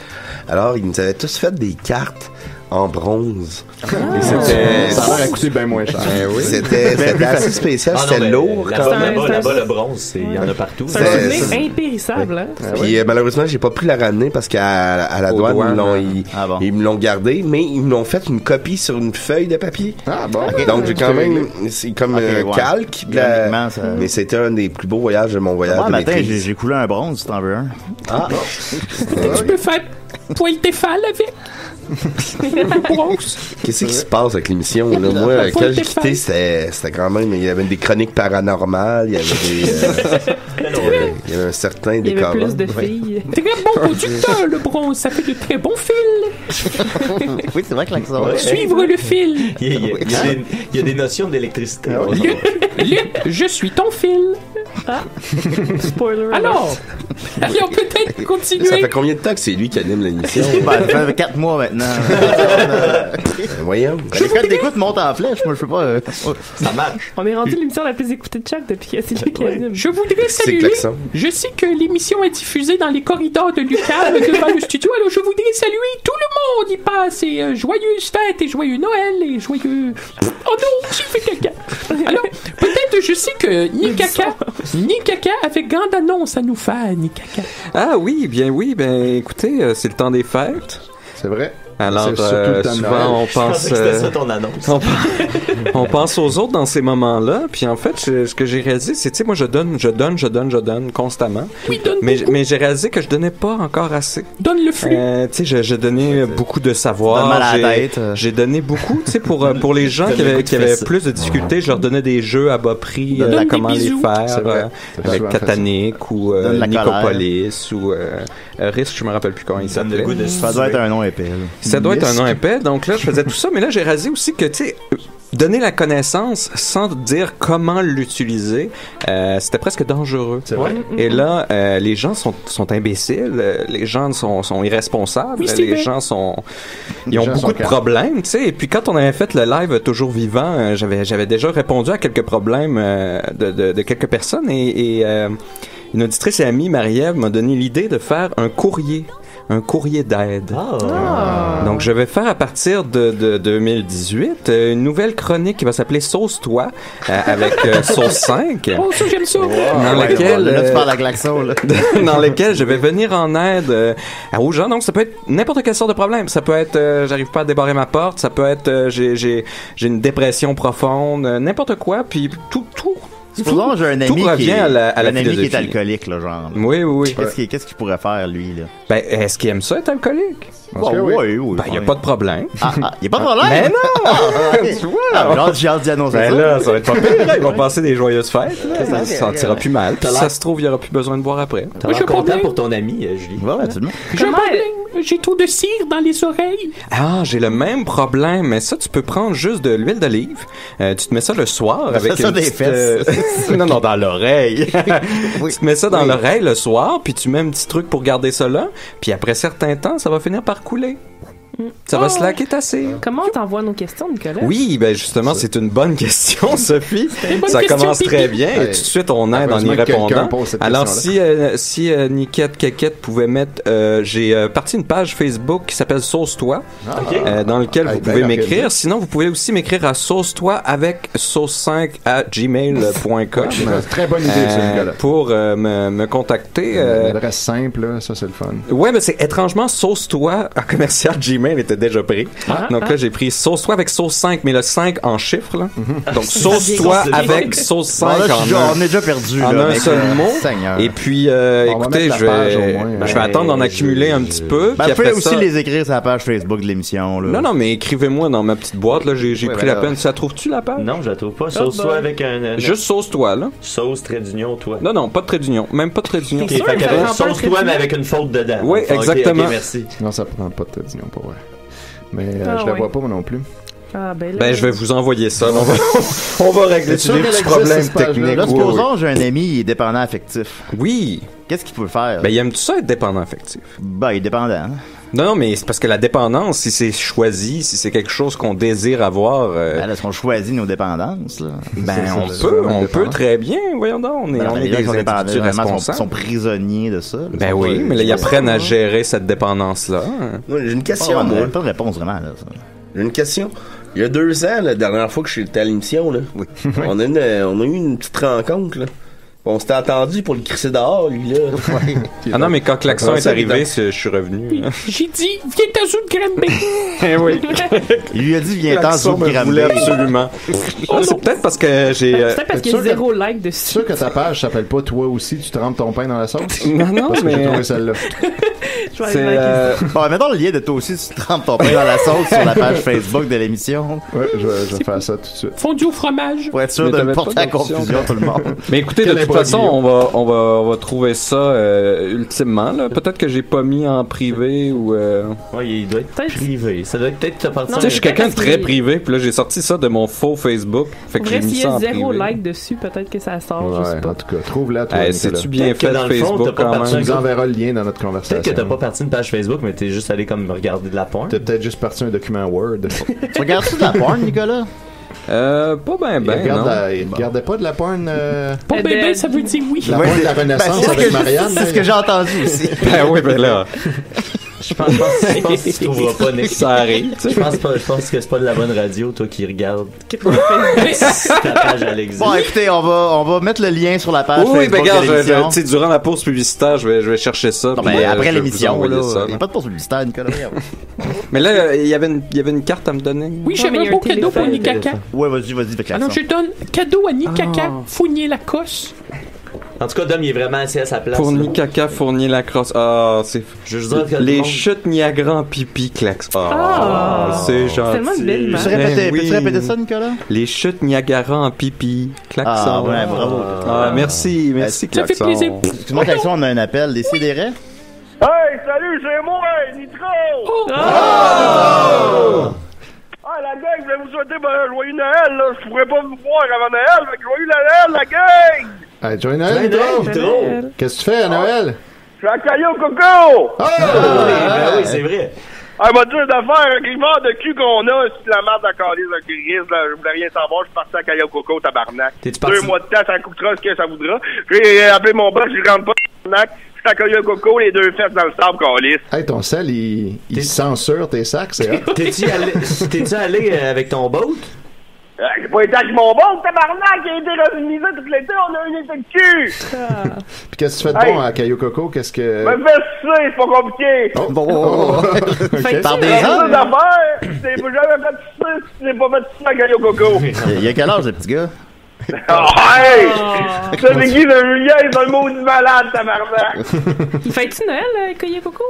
Alors, ils nous avaient tous fait des cartes en bronze. Et c'était... Ça a l'air à coûter bien moins cher. C'était assez spécial, c'était lourd. Là-bas, le bronze, il y en a partout. C'est un souvenir impérissable. Puis malheureusement, j'ai pas pu la ramener parce qu'à la douane, ils me l'ont gardé, mais ils me l'ont fait une copie sur une feuille de papier. Donc j'ai quand même, c'est comme calque, mais c'était un des plus beaux voyages de mon voyage de maîtrise. J'ai coulé un bronze, si t'en veux un. Tu peux faire poil tes fales avec. Qu'est-ce qui se passe avec l'émission là? Moi, quand j'ai quitté, c'était quand même, il y avait des chroniques paranormales, il y avait il y avait un certain décor. Il y avait plus de filles. Très bon producteur, le bronze, ça fait de très bons fils. Oui, c'est vrai que l'accent. Suivre le fil. Il y a des notions d'électricité. Luc, je suis ton fil. Spoiler. Alors, peut-être continuer. Ça fait combien de temps que c'est lui qui anime l'émission? Ça fait 4 mois maintenant. Voyons. Les codes d'écoute montent en flèche, moi je peux pas. Ça marche. On est rendu l'émission la plus écoutée de Chuck depuis que c'est lui qui anime. Je voudrais saluer. Je sais que l'émission est diffusée dans les corridors de l'UQAM devant le studio, alors je voudrais saluer tout le monde. Il passe et joyeuses fêtes et joyeux Noël et joyeux. Oh non, j'ai fait caca. Alors, peut-être je sais que Nikaka avait grande annonce à nous faire, Nikaka. Ah oui, écoutez, c'est le temps des fêtes. C'est vrai. Alors, souvent, on pense... C'était ça ton annonce. On pense aux autres dans ces moments-là. Puis en fait, ce que j'ai réalisé, c'est, tu sais, moi, je donne constamment. Oui, donne mais j'ai réalisé que je donnais pas encore assez. Donne le flux. Tu sais, je donnais beaucoup de savoir. J'ai donné beaucoup, tu sais, pour les gens qui avaient plus de difficultés, je leur donnais des jeux à bas prix, comment les faire, avec Catanic ou Nicopolis ou Risk, je me rappelle plus comment il s'appelait. Ça doit être un nom épais. Ça doit être un nom épais. Donc là, je faisais tout ça, mais là, j'ai réalisé aussi que, tu sais, donner la connaissance sans dire comment l'utiliser, c'était presque dangereux. C'est vrai. Et là, les gens sont imbéciles, les gens sont irresponsables, les gens ils ont beaucoup de problèmes, tu sais. Et puis quand on avait fait le live Toujours Vivant, j'avais déjà répondu à quelques problèmes de quelques personnes et une auditrice et amie, Marie-Ève, m'a donné l'idée de faire un courrier d'aide. Donc, je vais faire à partir de 2018 une nouvelle chronique qui va s'appeler Sauce-toi avec Sauce 5. Oh, ça, j'aime ça. Dans laquelle... Là, tu parles à Glaxo, là. Dans lequel je vais venir en aide aux gens. Donc, ça peut être n'importe quelle sorte de problème. Ça peut être j'arrive pas à débarrer ma porte. Ça peut être j'ai une dépression profonde. N'importe quoi. Puis tout. Supposons j'ai un ami qui est alcoolique, là, genre. Oui. Qu'est-ce qu'il pourrait faire, lui, là? Ben, est-ce qu'il aime ça être alcoolique? Oui. Ben, il n'y a pas de problème. Il n'y a pas de problème? Mais non! Tu vois! J'ai hâte d'y annoncer ça. Ben là, ça va être pas pire. Ils vont passer des joyeuses fêtes. Là. Ça se sentira plus mal. Puis ça se trouve, il n'y aura plus besoin de boire après. T'as l'air content pour ton ami, Julie. Ouais, absolument. J'ai un problème. J'ai trop de cire dans les oreilles. Ah, j'ai le même problème. Mais ça, tu peux prendre juste de l'huile d'olive. Tu te mets ça le soir avec ça des fesses. Non, dans l'oreille. Oui. Tu te mets ça dans l'oreille le soir, puis tu mets un petit truc pour garder ça là. Puis après certain temps, ça va finir par couler. Ça va slacker ta cire. Comment on t'envoie nos questions, Nicolas? Oui, ben justement, c'est une bonne question, Sophie. Ça commence très bien et tout de suite on aide en y répondant. Alors si Niquette Quéquette pouvait mettre, j'ai parti une page Facebook qui s'appelle Sauce-toi, dans lequel vous pouvez m'écrire. Sinon, vous pouvez aussi m'écrire à sauce-toi avec sauce5@gmail.com. Très bonne idée, Nicolas. Pour me contacter. Une adresse simple, ça c'est le fun. Ouais, mais c'est étrangement sauce-toi à commercial Gmail était déjà pris. Donc là, j'ai pris sauce-toi avec sauce 5, mais le 5 en chiffres, là. Donc sauce-toi avec sauce 5 on est déjà perdu, en là, un seul mot. Seigneur. Et puis, écoutez, je vais attendre d'en accumuler un petit peu. Vous pouvez aussi les écrire sur la page Facebook de l'émission, là. Non, mais écrivez-moi dans ma petite boîte, là. J'ai pris la peine. Ça trouves-tu la page? Non, je la trouve pas. Sauce-toi avec un... Juste sauce-toi, là. Sauce, trait d'union, toi. Non, pas de trait d'union. Même pas de trait d'union. Sauce-toi, mais avec une faute dedans. Oui, exactement. Merci. Non, ça prend pas de trait d'union, pas vrai. Mais je la vois pas moi non plus. Ben, je vais vous envoyer ça. On va régler tous les petits problèmes techniques. Là, supposons j'ai un ami, il est dépendant affectif. Oui. Qu'est-ce qu'il peut faire? Ben, il aime tout ça être dépendant affectif. Ben, il est dépendant. Non, mais c'est parce que la dépendance, si c'est choisi, si c'est quelque chose qu'on désire avoir... Ben, est-ce qu'on choisit nos dépendances, là? Ben, on peut très bien, voyons donc. On est des individus responsables. Sont prisonniers de ça. Ben oui, mais là, ils apprennent à gérer cette dépendance-là. J'ai une question, moi. Pas de réponse, vraiment, là. J'ai une question. Il y a 2 ans, la dernière fois que j'étais à l'émission, là, on a eu une petite rencontre, là. On s'était attendu pour le crisser dehors, lui, là. Ah non, mais quand Klaxon est arrivé, je suis revenu. J'ai dit, viens t'en sous de Granby. Oui. Il lui a dit, viens t'en sous de Granby. Absolument. C'est peut-être parce que j'ai... C'est peut-être parce qu'il y a 0 like dessus. C'est sûr que ta page s'appelle pas Toi aussi, tu trempes ton pain dans la sauce? Non, parce mais... que j'ai trouvé celle-là. Bon, mettons le lien de toi aussi, tu trempes ton pain dans la sauce sur la page Facebook de l'émission. Ouais, je vais faire ça tout de suite. Fondu au fromage. Pour être sûr de porter à confusion tout le monde. Mais écoutez, de toute façon, on va trouver ça ultimement. Là. Peut-être que j'ai pas mis en privé ou... Ouais, il doit être privé. Ça doit être peut-être te partir. Tu sais, je suis quelqu'un de très privé, puis là, j'ai sorti ça de mon faux Facebook. Fait que j'ai mis ça en privé. S'il y a 0 like dessus, peut-être que ça sort, je sais pas. En tout cas, trouve-la, toi. C'est-tu bien fait, Facebook, quand même? Tu nous enverras le lien dans notre conversation. Peut-être que t'as pas parti une page Facebook, mais t'es juste allé comme regarder de la porn. T'as peut-être juste parti un document Word. Tu regardes-tu de la porn, Nicolas? Pas ben, non. Il regardait pas de la porn... Pas ben, ça veut dire oui. La porn de la Renaissance avec Marianne. C'est ce que j'ai entendu aussi. Ben oui, ben là... Je pense que tu trouveras pas Nick. Ça arrive. Je pense que c'est pas de la bonne radio, toi, qui regarde ta page Alexa. Bon, écoutez, on va mettre le lien sur la page Facebook ben de l'émission. Durant la pause publicitaire, je vais chercher ça. Non, ben, après l'émission, là. Il n'y a pas de pause publicitaire, Nicolas. Mais là, il y avait une carte à me donner. Oui, j'avais un beau cadeau pour Nikaka. Ouais, vas-y, avec alors, je donne cadeau à Nikaka, Fournier-Lacoste. En tout cas, Dom, il est vraiment assis à sa place. Fournier-Caca, Fournier-Lacrosse. Ah, c'est... Les chutes Niagara en pipi, Klaxon. C'est gentil. C'est tellement une belle image. Peux-tu répéter ça, Nicolas? Les chutes Niagara en pipi, Klaxon. Ah, ouais, bravo. Merci, Klaxon. Ça fait plaisir. Excuse-moi, Klaxon, on a un appel. Décidérez. Hey, salut, c'est moi, Nitro! Ah, la gang, je vais vous souhaiter joyeux Noël, là. Je pourrais pas vous voir avant Noël, fait que joyeux Noël, la gang! Hey, joyeux Noël, Nitro! Qu'est-ce que tu fais à Noël? Je suis à Caillou Coco! Oui, c'est vrai. Ah, m'a dit d'affaires avec les morts de cul qu'on a, c'est la merde à calice avec les risques, là. Je voulais rien savoir, je suis parti à Caillou Coco, tabarnak. 2 mois de temps, ça coûtera ce que ça voudra. J'ai appelé mon boss, je rentre pas, tabarnak. Je suis à Caillou Coco, les 2 fesses dans le sable, calice. Hey, ton sel, il censure tes sacs, c'est hot. T'es-tu allé avec ton boat? J'ai pas été avec mon bon, tabarnak, il a été remisé tout l'été, on a un été de cul! Puis qu'est-ce que tu fais de bon à Caillou Coco? Qu'est-ce que... Me fais sucer, c'est pas compliqué! Okay. Par des ans? C'est d'affaires, t'es jamais fait sucer si tu t'es pas fait sucer à Caillou Coco! Il y a quel âge, le petit gars? Hey! Ça, c'est qui, le Julien, c'est un maudit malade, tabarnak! Il fait-tu Noël, Caillou Coco?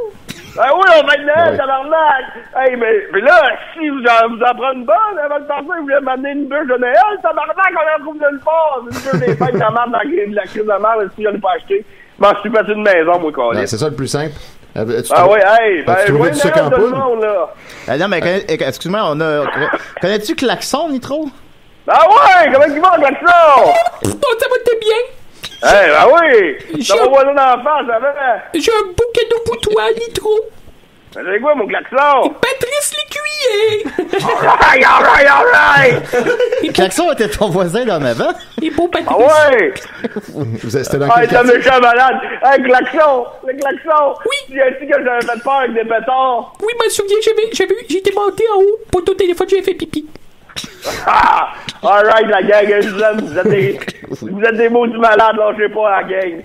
Ah oui, on fait Noël, tabarnak! Hey, mais là, si vous en prenez une bonne, avant de partir, vous voulez m'amener une bûche de Noël, tabarnak, on en trouve nulle part! C'est une bûche des fêtes de merde dans la crise de merde, si je l'ai pas acheté. Je m'en suis passé une maison, moi, quoi. C'est ça le plus simple. Oui, hey, ben, je vois Noël tout le monde, là! Non, mais excuse-moi, connais-tu Klaxon, Nitro? Ah ouais, comment il va, Klaxon? Oh, ça va te bien? Eh, ben oui! T'as pas voisin d'en face, ça va? J'ai un beau cadeau pour toi, Nitro! C'est quoi, mon Klaxon? Patrice Lécuyer! Alright! Klaxon était ton voisin d'en avant? Et beau Patrice! Ah ouais! C'était dans quel quartier? Ah, t'es un méchant malade! Hey, Klaxon! Le Klaxon! Oui! Tu sais que j'avais fait peur avec des pétards? Oui, je me souviens, j'étais monté en haut, pour ton téléphone, j'avais fait pipi. Ah! Alright, la gang, je vous aime. Vous êtes des maudits malades, lâchez pas la gang.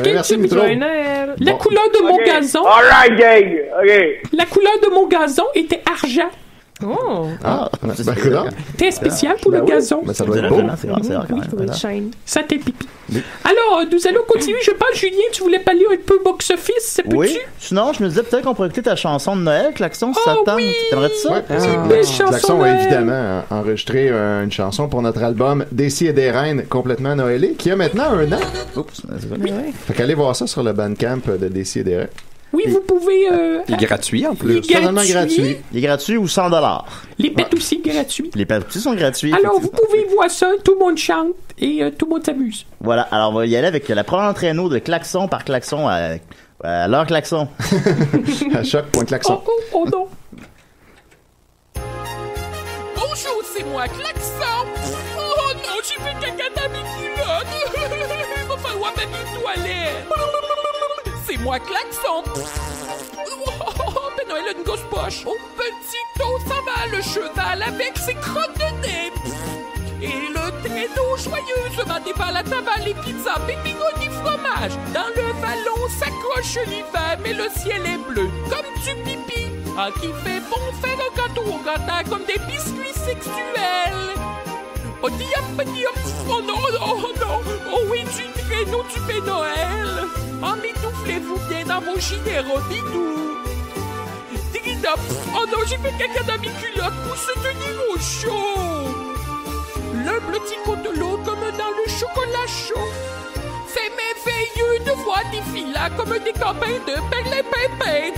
Merci, Nitro. La couleur de mon gazon. Alright, gang! OK. La couleur de mon gazon était argent. Oh! T'es spécial pour le gazon. Mais ça doit être beau. C'est rare, quand même. Ça t'est pipi. Alors, nous allons continuer. Je pense, Julien, tu voulais parler un peu box-office, c'est peux-tu? Oui. Sinon, je me disais peut-être qu'on pourrait écouter ta chanson de Noël, Klaxon, si ça te tente. Oui. T'aimerais-tu ça? Klaxon a évidemment enregistré une chanson pour notre album Décis et des Reines complètement noëlé, qui a maintenant 1 an. Oups. Fait qu'allez voir ça sur le Bandcamp de Décis et des Reines. Oui, vous pouvez... Il est gratuit, en plus. Totalement gratuit. Il est gratuit ou 100$. Les pets aussi gratuits. Les pets aussi sont gratuits. Alors, vous pouvez voir ça, tout le monde chante et tout le monde s'amuse. Voilà, alors on va y aller avec la première traîneau de Klaxon par Klaxon à leur Klaxon. À choc.klaxon. Oh non. Bonjour, c'est moi, Klaxon. Oh non, j'ai fait caca dans mes culottes. Il va falloir mettre une toilette. C'est moi, Klaxon. Oh, ben Noël a une grosse poche. Au petit dos s'en va le cheval avec ses crottes de nez. Et le traîneau joyeusement déballe à table les pizzas, pépigoni, fromage. Dans le vallon s'accroche l'hiver, mais le ciel est bleu comme du pipi. Ah, qui fait bon faire un gâteau au gratin comme des biscuits sexuels. Oh non, oh non. Oh oui, du traîneau du Père Noël. Emmitouflez-vous bien dans vos gilets bidou. Digidop. Oh non, j'ai fait caca dans mes culottes pour se tenir au chaud. L'un blottit contre l'autre comme dans le chocolat chaud. C'est merveilleux de voir des filles là comme des copains de perlimpinpin.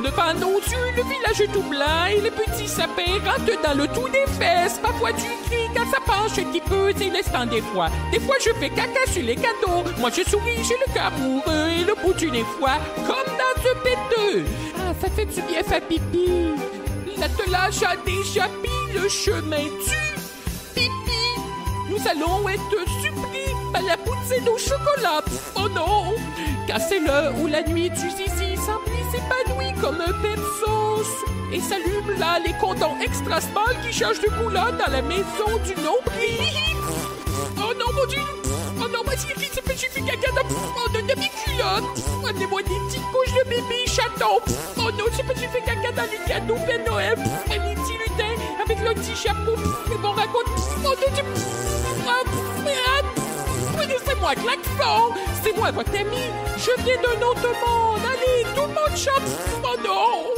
Devant nos yeux, le village est tout blanc et les petits sapins rentrent dans le trou des fesses. Parfois tu cries quand ça penche un petit peu, c'est l'instant des fois. Des fois je fais caca sur les cadeaux. Moi je souris, j'ai le cœur amoureux et le bout d'une fois, comme dans ce péteux. Ah, ça fait du bien faire pipi. L'attelage a déjà pris le chemin du pipi. Nous allons être surpris par la poutine au chocolat. Oh non! Car c'est l'heure où la nuit du zizi s'emplit, s'épanouit comme un pet de sauce. Et s'allument là les condons extra small qui changent de couleur dans la maison du nombril. Oh non, mon Dieu! Oh non, ma chérie, c'est pas j'ai fait caca dans mes culottes. Amenez-moi des petites couches de bébé chaton. Oh non, c'est pas j'ai fait caca dans les cadeaux Père Noël. Les petits lutins avec leur petit chapeau. Et mon raconte. Oh non, c'est-moi Klaxon, c'est moi votre ami, je viens d'un autre monde, allez, tout le monde chante, oh non,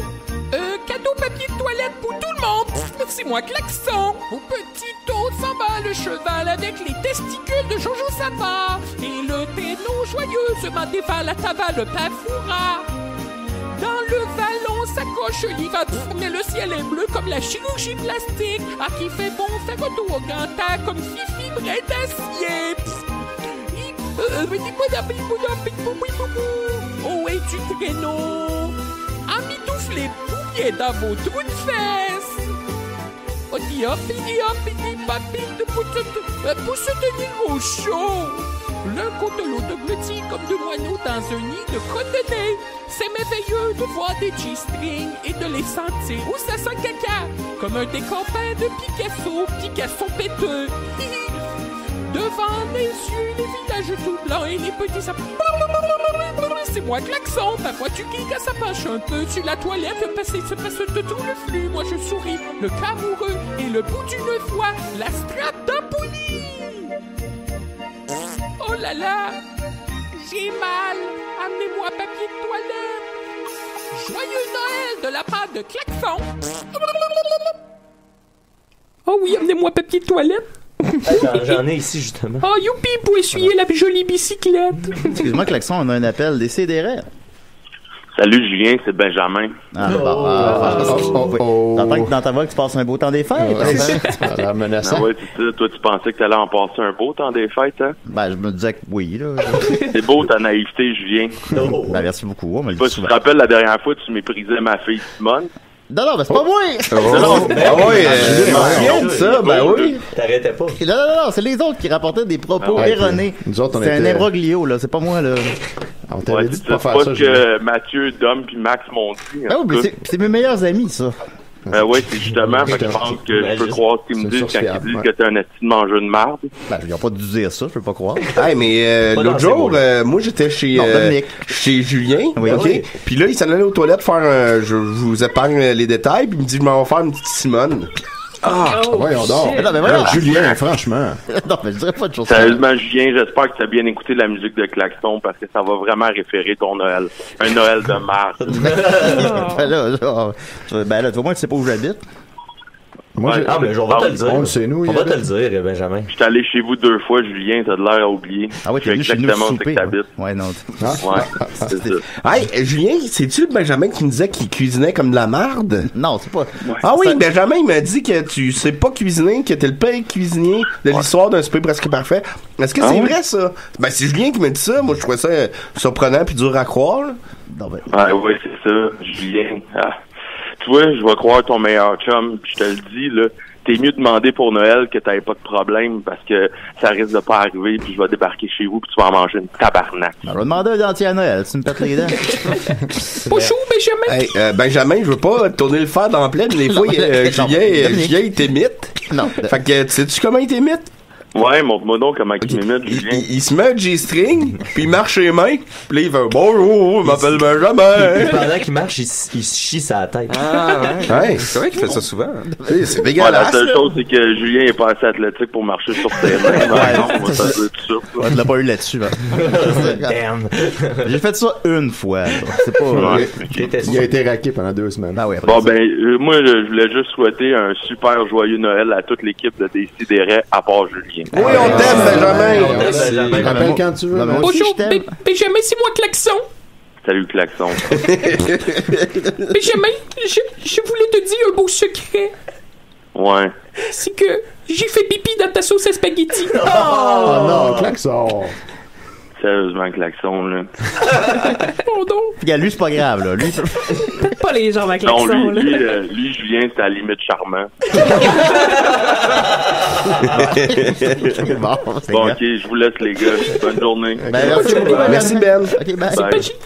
cadeau papier de toilette pour tout le monde, c'est moi Klaxon, au petit dos s'en va le cheval avec les testicules de Jojo Savard, et le ténon joyeusement dévale à travers le pafoura. Dans le vallon s'accroche l'hiver, mais le ciel est bleu comme la chirurgie plastique, ah qui fait bon faire retour au grand air comme Fifi brin d'acier. Oh, et du traîneau. Emmitouflez bien dans vos trous de fesses. Oh, pour se tenir au chaud. L'un contre l'autre blottis comme deux moineaux dans un nid de crotte-de-nez. C'est merveilleux de voir des G-strings et de les sentir où ça sent caca. Comme un des copains de Picasso péteux. Devant mes yeux, les villages tout blancs et les petits sapins. C'est moi Klaxon, parfois tu cries quand ça penche un peu. Sur la toilette, se passe de tout le flux. Moi je souris, le cas amoureux et le bout d'une fois, la strate d'ampoule. Oh là là, j'ai mal. Amenez-moi papier de toilette. Joyeux Noël de la part de Klaxon. Oh oui, amenez-moi papier de toilette. J'en ai ici, justement. Oh, youpi, pour essuyer la jolie bicyclette. Excuse-moi, Klaxon, on a un appel des CDR. Salut, Julien, c'est Benjamin. T'entends que dans ta voix que tu passes un beau temps des fêtes. Ouais, c'est ça. Toi, tu pensais que t'allais en passer un beau temps des fêtes, hein? Ben, je me disais que oui, là. C'est beau ta naïveté, Julien. Ben, merci beaucoup. On me le dit tu te rappelles la dernière fois, tu méprisais ma fille Simone? Non, ben c'est pas moi! Oui. T'arrêtais pas. Non, c'est les autres qui rapportaient des propos erronés. C'est un imbroglio, là. C'est pas moi, là. On t'avait dit de pas faire ça. C'est pas ce que Mathieu, Dom puis Max m'ont dit. Ah oui, mais c'est mes meilleurs amis, ça. Oui, c'est justement, je pense que je peux croire ce qu'ils me disent quand ils disent que t'es un esti de mangeur de marde. Ben, ils n'ont pas dû dire ça, je peux pas croire. Hey, mais l'autre jour, moi j'étais chez Julien, ok? Puis là, il s'en allait aux toilettes faire je vous épargne les détails, puis il me dit, je m'en vais faire une petite Simone. Voyons donc. Julien, franchement. Non, mais je dirais pas de choses. Sérieusement, Julien, j'espère que tu as bien écouté la musique de Klaxon parce que ça va vraiment référer ton Noël. Un Noël de marde. Ben là, au moins, tu sais pas où j'habite. Moi, mais on va te le dire. On le sait, nous. On va te le dire, Benjamin. Je suis allé chez vous 2 fois, Julien, t'as de l'air à oublier. Ah oui, t'es venu chez nous souper. Ouais, non. Ouais, c'est ça. Hey, Julien, c'est-tu Benjamin qui me disait qu'il cuisinait comme de la marde? Non, c'est pas. Ah oui, Benjamin, il m'a dit que tu sais pas cuisiner, que t'es le pire cuisinier de l'histoire d'un souper presque parfait. Est-ce que c'est vrai, ça? Ben, c'est Julien qui m'a dit ça. Moi, je trouvais ça surprenant puis dur à croire. Non, ben. Ouais, c'est ça, Julien. Tu vois, je vais croire ton meilleur chum, puis je te le dis, là, t'es mieux demander pour Noël que t'avais pas de problème, parce que ça risque de pas arriver, puis je vais débarquer chez vous, puis tu vas en manger une tabarnak. On va demander un dentier à Noël, tu me pètes les dents. Pas chaud, Benjamin! Hey, Benjamin, je veux pas tourner le fer dans la plaine, des fois, Julien, il t'imite. Non. Fait que, sais-tu comment il t'imite? Ouais, montre-moi donc comment il m'imite, Julien. Il se met un G-string, puis il marche les mains, puis là, il fait « Bonjour, il m'appelle Benjamin! » Pendant qu'il marche, il se chie sa tête. Ah, ouais. C'est vrai qu'il fait ça souvent. C'est dégueulasse. La seule chose, c'est que Julien est pas assez athlétique pour marcher sur terrain. Non, ça doit être sûr. On l'a pas eu là-dessus. Damn. J'ai fait ça une fois. C'est pas... Il a été raqué pendant 2 semaines. Ah ouais, bon, moi, je voulais juste souhaiter un super joyeux Noël à toute l'équipe de Décideret, à part Julien. Oui, on t'aime, Benjamin. Rappelle quand tu veux. Bonjour, Benjamin, c'est moi, Klaxon. Salut, Klaxon. Benjamin, je voulais te dire un beau secret. Ouais. C'est que j'ai fait pipi dans ta sauce à spaghetti. Oh non, Klaxon. Sérieusement, Klaxon, là. Oh non. Regarde, lui, c'est pas grave, là. Lui, peut-être pas les jambes à Klaxon, non, là. Lui, Julien, c'est à la limite charmant. Bon, ok, je vous laisse, les gars. Bonne journée. Merci, Ben. Okay, bye.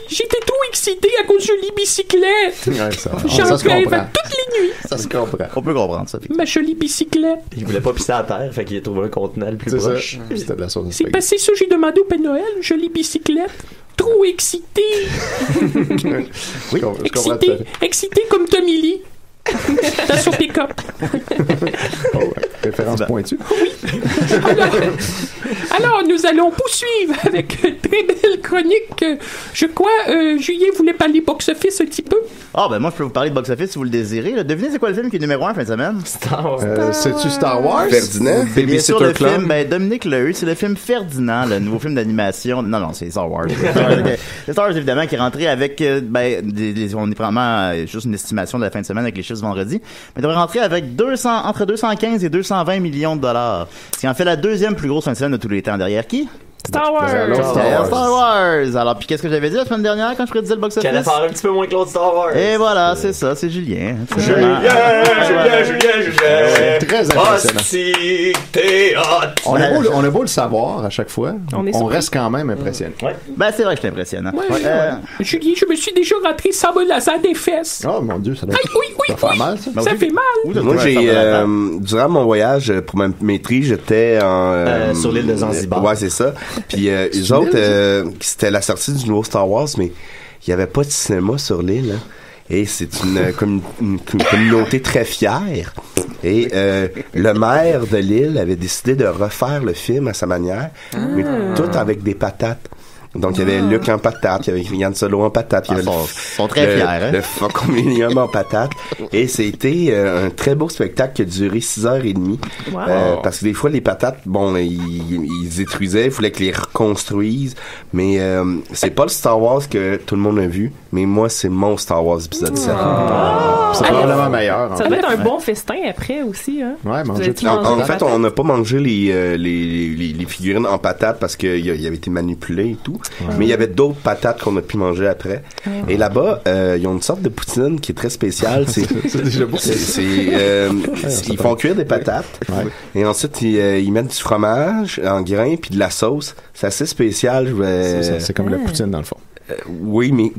J'étais trop excité à cause de jolie bicyclette. J'en rêve toutes les nuits. Ça se comprend. On peut comprendre ça. Ma jolie bicyclette. Il voulait pas pisser à terre, fait qu'il a trouvé un contenant le plus proche. C'était de la sauce. C'est passé ça, j'ai demandé au Père Noël, jolie bicyclette. Trop excité. Oui, excité comme Tommy Lee. Dans son pick-up. Référence pointue. Oui. Alors, nous allons poursuivre avec une très belle chronique. Je crois, Julien voulait parler box-office un petit peu. Ah, ben moi, je peux vous parler de box-office si vous le désirez. Là. Devinez, c'est quoi le film qui est numéro 1 fin de semaine? Star Wars. C'est-tu Star Wars? Ferdinand? Bien sûr, le film, Dominique l'a eu, c'est le film Ferdinand, le nouveau film d'animation. Non, c'est Star Wars. C'est Star Wars, évidemment, qui est rentré avec, on est vraiment juste une estimation de la fin de semaine avec les chiffres vendredi, mais devrait rentrer avec entre 215 et 220 millions de dollars. Ce qui en fait la deuxième plus grosse fin de semaine de tous les temps. Derrière qui? Star Wars! Star Wars! Alors, puis qu'est-ce que j'avais dit la semaine dernière quand je prédisais le box-office? Qu'elle allait faire un petit peu moins que l'autre Star Wars. Et voilà, c'est ça, c'est Julien. Julien! Très impressionnant. On a beau le savoir à chaque fois, on reste quand même impressionné. Ouais. Ben, c'est vrai que je suis impressionnant. Julien, je me suis déjà rentré sabre laser des fesses. Oh mon Dieu, ça doit faire mal, ça. Ça fait mal. Moi, durant mon voyage pour ma maîtrise, j'étais sur l'île de Zanzibar. Ouais, c'est ça. Puis eux autres, c'était la sortie du nouveau Star Wars, mais il n'y avait pas de cinéma sur l'île. Hein. Et c'est une communauté très fière. Et le maire de l'île avait décidé de refaire le film à sa manière, mais tout avec des patates. Donc, il y avait Luc en patate, il y avait Yann Solo en patate, il y avait sont très fiers, hein? le Faucon Millenium en patate. Et c'était un très beau spectacle qui a duré 6h30. Wow. Parce que des fois, les patates, bon, ils détruisaient, il fallait qu'ils les reconstruisent. Mais c'est pas le Star Wars que tout le monde a vu, mais moi, c'est mon Star Wars épisode 7. C'est probablement meilleur. Ça doit être un bon festin après aussi, hein? Ouais, en fait, on n'a pas mangé les figurines en patates parce qu'il avait été manipulé et tout. Ouais. Mais il y avait d'autres patates qu'on a pu manger après. Et là-bas, ils ont une sorte de poutine qui est très spéciale. C'est déjà beau. Ils font cuire des patates. Ouais. Et ensuite, ils mettent du fromage en grains puis de la sauce. C'est assez spécial. C'est comme la poutine dans le fond. Oui, mais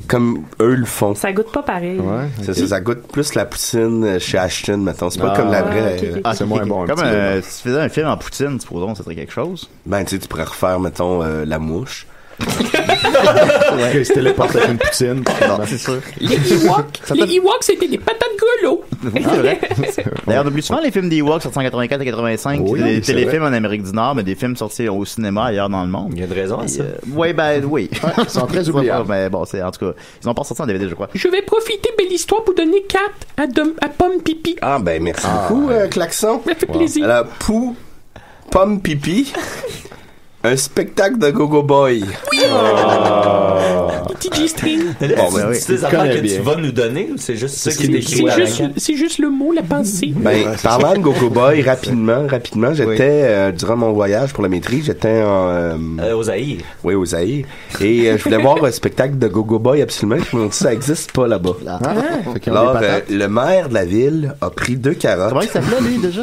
comme eux le font. Ça goûte pas pareil. Ouais, ça goûte plus la poutine chez Ashton, mettons. C'est pas comme la vraie. Okay. C'est moins bon. Comme si tu faisais un film en poutine, supposons, ça serait quelque chose. Ben, tu sais, tu pourrais refaire, mettons, La Mouche. Ouais, il se téléporte avec une poutine. Non, c'est sûr. Les Ewoks, c'était des patates grelots. Oui, c'est vrai. D'ailleurs, on oublie souvent les films des Ewoks sortis en 84 et 85. Oui, des téléfilms en Amérique du Nord, mais des films sortis au cinéma ailleurs dans le monde. Il y a de raison à ça. Oui. Ils sont très oubliables. Mais bon, en tout cas, ils ont pas sorti en DVD, je crois. Je vais profiter de l'histoire pour donner 4 à Pomme Pipi. Ah, ben, merci beaucoup, Klaxon. Ça fait plaisir. Alors, Pomme Pipi. Un spectacle de Go-Go Boy. Oui! Petit G-string. C'est des affaires que tu vas nous donner ou c'est juste ça qui est écrit? C'est juste le mot, la pensée. Ben, parlant de Go-Go Boy, rapidement, j'étais, durant mon voyage pour la maîtrise, j'étais au Zaïre. Oui, au Zaïre. Et je voulais voir un spectacle de Go-Go Boy absolument. Je me suis dit, ça existe pas là-bas. Alors, le maire de la ville a pris 2 carottes. Comment il s'appelait, lui, déjà?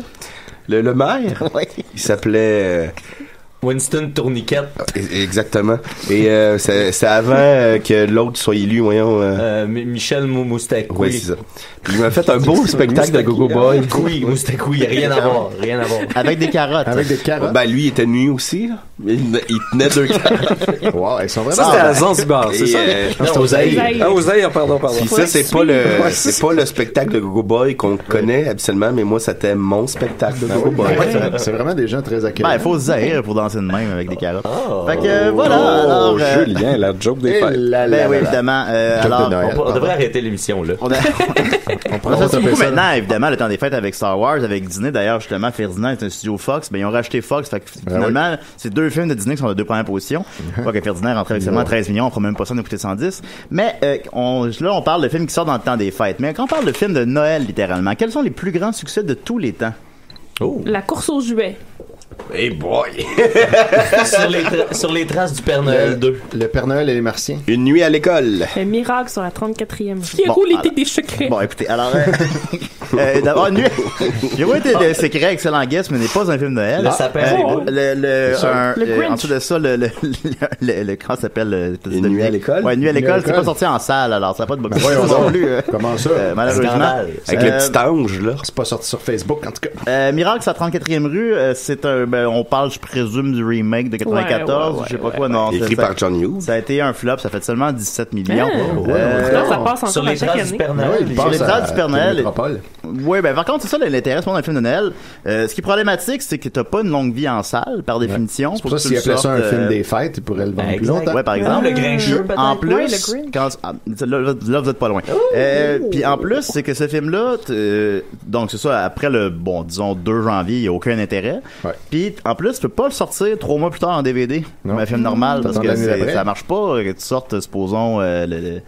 Le maire? Oui. Il s'appelait... Winston Tourniquet. Exactement. Et c'est avant que l'autre soit élu, voyons. Michel Moustaki. Oui, c'est ça. Puis il m'a fait un beau spectacle de Go-Go Boy. Oui, Moustaki, rien à voir. Avec des carottes. Ben, lui, il était nu aussi, là. Il tenait 2 carottes. Wow, ils sont vraiment... Ça, c'était à Zanzibar, c'est ça? Non, Oseille. Ah, Oseille, pardon. Puis ça, c'est pas le spectacle de Go-Go Boy qu'on connaît habituellement, mais moi, c'était mon spectacle de Go-Go Boy. C'est vraiment des gens très accueillis. Ben, il faut se zahir pour danser de même avec des carottes. Fait que, voilà. Alors, Julien, la joke des fêtes. Ben oui, évidemment. Alors, on devrait arrêter l'émission, là. On pourrait faire beaucoup maintenant, évidemment, le temps des fêtes avec Star Wars, avec Disney. D'ailleurs, justement, Ferdinand est un studio Fox. Ben, ils ont racheté Fox. Fait que finalement, c'est 2 films de Disney qui sont dans 2 premières positions. Pas que Ferdinand rentre avec seulement 13 millions. On fera même pas ça de coûter 110. Mais, là, on parle de films qui sortent dans le temps des fêtes. Mais quand on parle de films de Noël, littéralement, quels sont les plus grands succès de tous les temps? La course aux jouets. Hey boy! sur les traces du Père Noël 2. Le Père Noël et les Martiens. Une nuit à l'école. Le miracle sur la 34e. Fierou, l'été des secrets. Bon, écoutez, alors... d'abord, Fierou était des secrets, excellent guest, mais n'est pas un film de Noël. Le sapin. En dessous de ça, comment ça s'appelle? Une nuit à l'école? Ouais, Une nuit à l'école, c'est pas sorti en salle, alors ça n'a pas de box non plus. Comment ça? Malheureusement. Avec le petit ange, là. C'est pas sorti sur Facebook, en tout cas. Miracle sur la 34e rue, c'est on parle, je présume, du remake de 94, je sais pas quoi, non. Écrit par John Hughes. Ça a été un flop, ça fait seulement 17 millions. Ça passe encore sur les traces du Père Noël. Sur les traces du Père Noël. Oui, ben par contre, c'est ça l'intérêt dans le film de Noël. Ce qui est problématique, c'est que t'as pas une longue vie en salle, par définition. C'est pour ça s'il appelait ça un film des fêtes, il pourrait le vendre plus longtemps. Ouais, par exemple. Le Grincheux, peut-être. En plus, là, vous êtes pas loin. Puis en plus, c'est que ce film-là, donc c'est ça, après disons 2 janvier, il n'y a aucun intérêt. Puis en plus, tu peux pas le sortir 3 mois plus tard en DVD, comme un film normal, parce que ça marche pas que tu sortes, supposons, le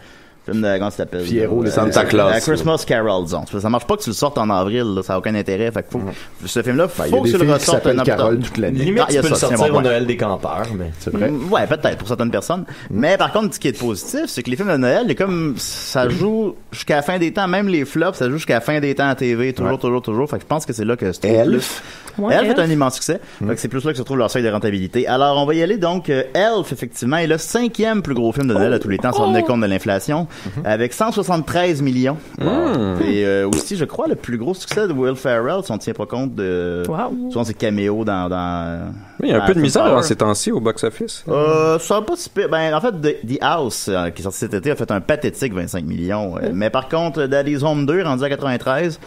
film de, comment ça s'appelle? Fierro, Santa Claus. Christmas Carol, disons. Ça marche pas que tu le sortes en avril, là, ça a aucun intérêt. Fait que ce film-là, faut que tu le ressortes un Carol toute l'année. Limite, tu peux le sortir au Noël des campeurs, mais c'est vrai. Ouais, peut-être, pour certaines personnes. Mais par contre, ce qui est positif, c'est que les films de Noël, ça joue jusqu'à la fin des temps, même les flops, ça joue jusqu'à la fin des temps à TV, toujours. Fait que je pense que c'est là que c'est Elf. Elf est un immense succès. Fait que c'est plus là que se trouve leur seuil de rentabilité. Alors, on va y aller donc. Elf, effectivement, est le 5e plus gros film de Noël à tous les temps, sans tenir compte de l'inflation, avec 173 millions. Et aussi, je crois, le plus gros succès de Will Ferrell, si on ne tient pas compte de souvent ses caméos dans oui, il y a un peu de misère en ces temps-ci au box-office. Ça va pas si peu. Ben, en fait, The House, qui est sorti cet été, a fait un pathétique 25 millions. Mais par contre, Daddy's Home 2, rendu à 93,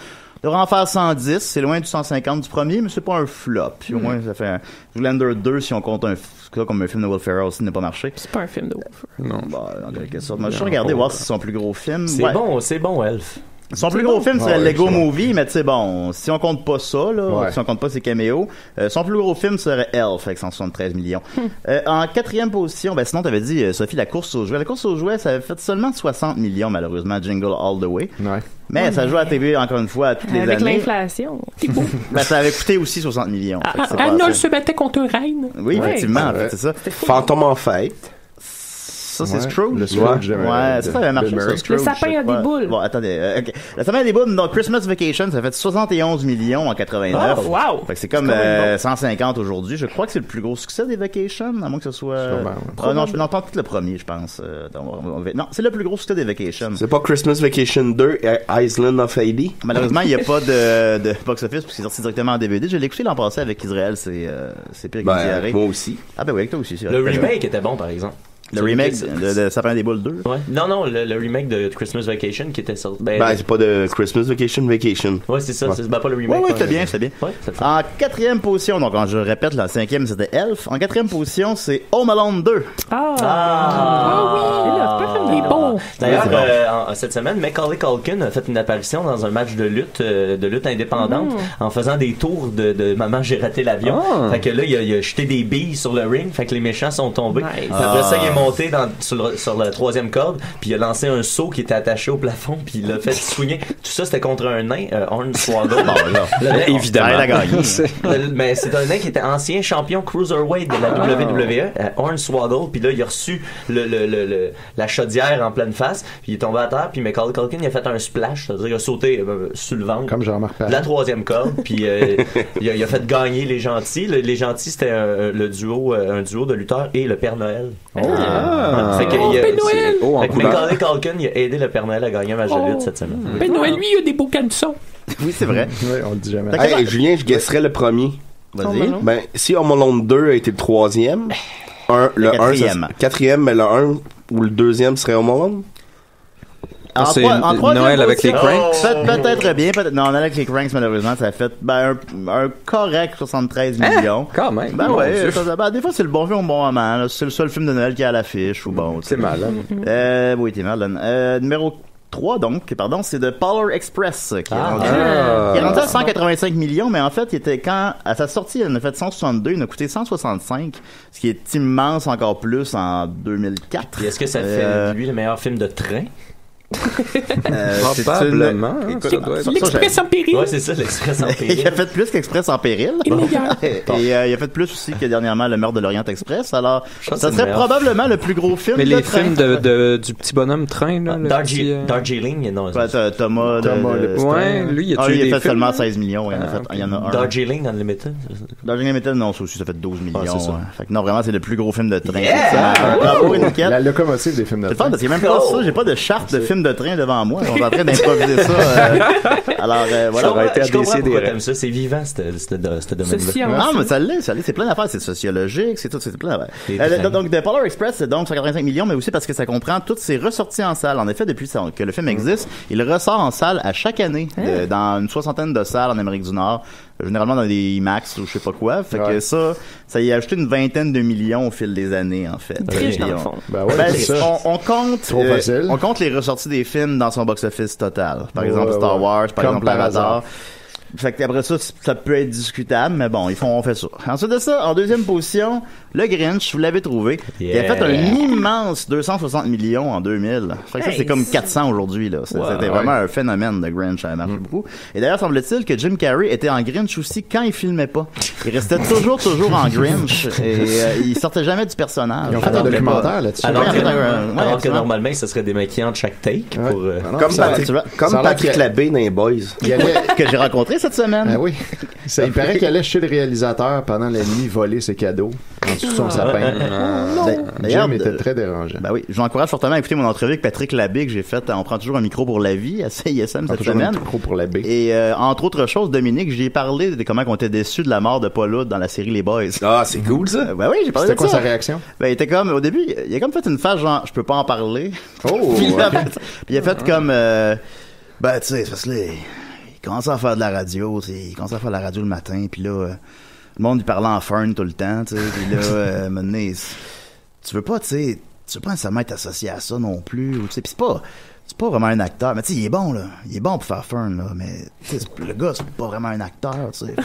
devrait en faire 110, c'est loin du 150 du premier, mais c'est pas un flop. Puis au moins, ça fait un Zoolander 2, si on compte comme un film de Will Ferrell aussi, n'a pas marché. C'est pas un film de Will Ferrell. Non. Bah, en quelque sorte. Moi, je vais regarder, voir si c'est son plus gros film. C'est bon, Elf. Son plus gros film, c'est Lego Movie, mais tu sais, bon, si on compte pas ça, là, si on compte pas ses caméos, son plus gros film serait Elf, avec 173 millions. En 4e position, sinon, t'avais dit, Sophie, la course aux jouets. La course aux jouets, ça avait fait seulement 60 millions, malheureusement, Jingle All the Way. Ouais. Mais ça joue à la TV, encore une fois, toutes les années. Avec l'inflation. Ça avait coûté aussi 60 millions. Arnold se battait contre un reine. Oui, effectivement, en fait, c'est ça. Fantôme en fête. Ça, c'est Scrooge. Le Scrooge. Ça avait marché, ça, Scrooge. Le sapin a des boules. Bon, attendez. OK. Le sapin a des boules, donc Christmas Vacation, ça fait 71 millions en 89. Oh, wow! Fait que c'est comme 150 aujourd'hui. Je crois que c'est le plus gros succès des Vacations, à moins que ce soit... non, je n'entends plus le premier, je pense. Non, c'est le plus gros succès des Vacations. C'est pas Christmas Vacation 2, Island of AD? Malheureusement, il n'y a pas de box-office, parce qu'il est sorti directement en DVD. Je l'ai écouté l'an passé avec Israël, c'est pire que diarrhée. Moi aussi. Ah ben oui, avec toi aussi. Le remake était bon, par exemple. Le remake de Sapin des Boules 2? Ouais. Non, le remake de Christmas Vacation qui était sorti. C'est pas de Christmas Vacation. Ouais, c'est ça. C'est pas le remake. Oui, c'était bien. Ouais, en 4e position, donc je répète, la 5e c'était Elf. En 4e position, c'est Home Alone 2. Oui! C'est pas un film des bons. D'ailleurs, cette semaine, Macaulay Culkin a fait une apparition dans un match de lutte indépendante, en faisant des tours de Maman, j'ai raté l'avion. Fait que là, il a jeté des billes sur le ring, fait que les méchants sont tombés. Après ça, il est monté sur la troisième corde, puis il a lancé un seau qui était attaché au plafond, puis il l'a fait swinger. Tout ça, c'était contre un nain, Hornswoggle. Évidemment. Il a gagné. Mais c'est un nain qui était ancien champion cruiserweight de la WWE, Hornswoggle, puis là, il a reçu la chaudière en pleine face, puis il est tombé à terre, puis Macaulay Culkin, il a fait un splash, c'est-à-dire qu'il a sauté sur le ventre. Comme Jean-Marc Parent. La troisième corde, puis il a fait gagner les gentils. Les gentils, c'était un duo de lutteurs et le Père Noël. Fait que Macaulay Culkin, il a aidé le Père Noël à gagner un match de lutte cette semaine. Ben Noël, lui, il a des beaux cançons. Oui, c'est vrai. Oui, on le dit jamais. Hey, Julien, je guesserais le premier. Vas-y. Ben, si Home Alone 2 a été le troisième, le quatrième, mais le 1 ou le deuxième serait Home Alone? C'est Noël avec les Cranks? Peut-être bien. Non, Noël avec les Cranks, malheureusement, ça a fait un correct 73 millions. Quand même. Ben ouais, des fois, c'est le bon film au bon moment. Là. C'est le seul film de Noël qui est à l'affiche. Ou bon, c'est mal. Oui, t'es mal. Numéro 3, c'est de Polar Express, qui est rendu à 185 millions, mais en fait, il était à sa sortie, il en a fait 162, il en a coûté 165, ce qui est immense encore plus en 2004. Et est-ce que ça fait, lui, le meilleur film de train? Probablement. L'Express en péril. Ouais, c'est ça, l'Express en péril. Il a fait plus qu'Express en péril. Et il a fait plus aussi que dernièrement le meurtre de l'Orient Express. Alors, ça serait probablement le plus gros film. Mais les films du petit bonhomme train, là. Darjeeling, non. Thomas. Ouais, lui, il a fait seulement 16 millions. Il y en a un. Darjeeling Unlimited. Darjeeling Unlimited, non, ça aussi, ça fait 12 millions. Fait que non, vraiment, c'est le plus gros film de train. Bravo, la locomotive des films de train. C'est fun parce qu'il n'y a même pas ça. J'ai pas de charte de film de train devant moi. On est en train d'improviser ça. Alors, voilà. Ça aurait été à décider pourquoi t'aimes ça. C'est vivant, ce domaine-là. Non, mais ça l'est. C'est plein d'affaires. C'est sociologique, c'est tout. C'est plein d'affaires. Donc, The Polar Express, c'est donc 185 millions, mais aussi parce que ça comprend toutes ses ressorties en salle. En effet, depuis que le film existe, il ressort en salle à chaque année, dans une 60aine de salles en Amérique du Nord. Généralement dans des IMAX ou je sais pas quoi. Fait que ça y a ajouté une vingtaine de millions au fil des années, en fait. Riche dans le fond. On compte les ressorties des films dans son box-office total. Par exemple, Star Wars, par exemple, Par hasard. Fait que après ça peut être discutable, mais bon, on fait ça. Ensuite de ça, en deuxième position, le Grinch, vous l'avez trouvé. Il a fait un immense 260 millions en 2000. Fait que ça, c'est comme 400 aujourd'hui, là. C'était vraiment un phénomène de Grinch, ça a marché beaucoup. Et d'ailleurs, semble-t-il que Jim Carrey était en Grinch aussi quand il filmait pas. Il restait toujours en Grinch et il sortait jamais du personnage. Ils ont fait un documentaire là-dessus. Alors que normalement, ce serait démaquillé entre chaque take. Comme Patrick Labbé dans les Boys. Que j'ai rencontré cette semaine. Ah oui. Il paraît qu'il allait chez le réalisateur pendant la nuit voler ses cadeaux en dessous de son sapin. Jim était très dérangeant. Ben oui, je vous encourage fortement à écouter mon entrevue avec Patrick Labbé que j'ai faite. On prend toujours un micro pour la vie à CISM cette semaine. Un micro pour Labbé. Et entre autres choses, Dominique, j'ai parlé de comment on était déçus de la mort de Paul Rudd dans la série Les Boys. Ah, c'est cool ça. Ben oui, j'ai parlé de ça. C'était quoi sa réaction? Ben il était comme au début, il a comme fait une face genre je peux pas en parler. Puis il a fait comme ben tu sais, parce que là, il commençait à faire de la radio, il commençait à faire de la radio le matin, puis là, le monde il parlait en fern tout le temps, tu sais, puis là, maintenant, tu veux pas nécessairement être associé à ça non plus, tu sais, puis c'est pas vraiment un acteur, mais tu sais, il est bon pour faire fern, là, mais le gars, c'est pas vraiment un acteur, tu sais.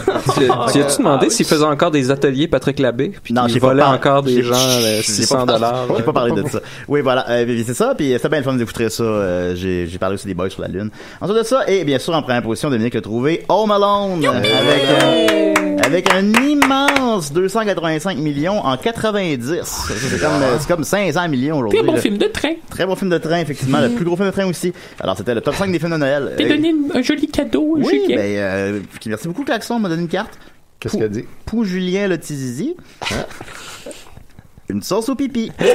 Tu as-tu demandé s'il faisait encore des ateliers Patrick Labbé, puis il volait encore des gens $600? J'ai pas parlé de ça. Oui, voilà, c'est ça, puis c'est bien le fun d'écouter ça. J'ai parlé aussi des Boys sur la Lune. Ensuite de ça, et bien sûr, en première position, Dominique a trouvé Home Alone, avec un immense 285 millions en 90. C'est comme 500 millions aujourd'hui. Très bon film de train. Très bon film de train, effectivement. Le plus gros film de train aussi. Alors, c'était le top 5 des films de Noël. T'as donné un joli cadeau, oui, Julien. Merci beaucoup, Klaxon m'a donné une carte. Qu'est-ce qu'elle dit? Pour Julien le Tizizi. Une sauce au pipi. C'était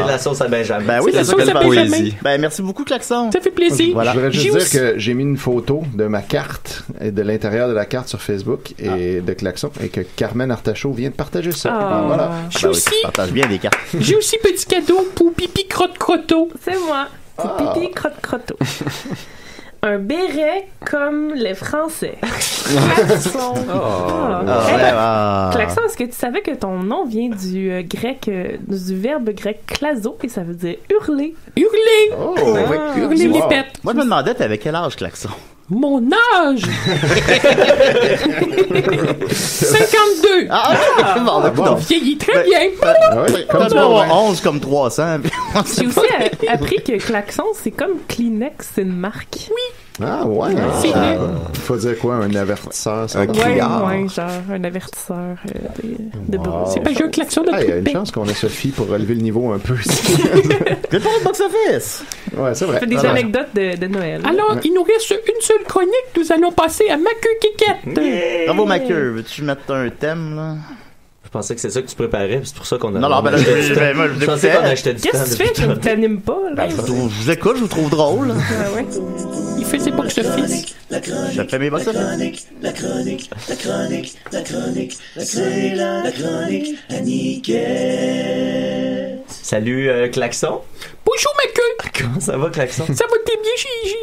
de la sauce à Benjamin. Ben oui, c'est la sauce à Benjamin. Ben merci beaucoup, Klaxon. Ça fait plaisir. Voilà. Je voudrais juste dire que j'ai mis une photo de ma carte et de l'intérieur de la carte sur Facebook et de Klaxon et que Carmen Artachot vient de partager ça. Voilà. J'ai aussi. Partage bien des cartes. J'ai aussi petit cadeau pour Pipi Crotte Crotto. C'est moi. Pour Pipi Crotte Crotto. Un béret comme les Français. Klaxon. Klaxon, est-ce que tu savais que ton nom vient du verbe grec klazo et ça veut dire hurler? Hurler! Oui. Hurler les pètes. Moi, je me demandais, t'avais quel âge, Klaxon? Mon âge! 52! Vieillit très bien! Comme tu avoir 11 comme 300. J'ai aussi appris que Klaxon, c'est comme Kleenex, c'est une marque. Oui! Ah ouais, c'est vrai. Faut dire quoi, un avertisseur, ça? Ouais, genre un avertisseur de bruit. C'est pas un jeu klaxon de Il y a une chance qu'on a Sophie pour relever le niveau un peu. C'est pas le box-office! Ouais, c'est vrai. Fait des anecdotes de Noël. Alors, il nous reste une seule chronique. Nous allons passer à Maqueux Kékette. Bravo, Maqueux. Veux-tu mettre un thème, là? Je pensais que c'est ça que tu préparais, c'est pour ça qu'on a. Non, ben là, je pensais qu'on achetait du temps. Qu'est-ce que tu fais que t'animes pas, là? Je vous écoute, je vous trouve drôle. Ah ouais. Il fait ses box-office. Je fais mes box-office. La chronique, c'est la chronique à Niquette. Salut, Klaxon. Bonjour, Maqueux. Comment ça va, Klaxon? Ça va très bien,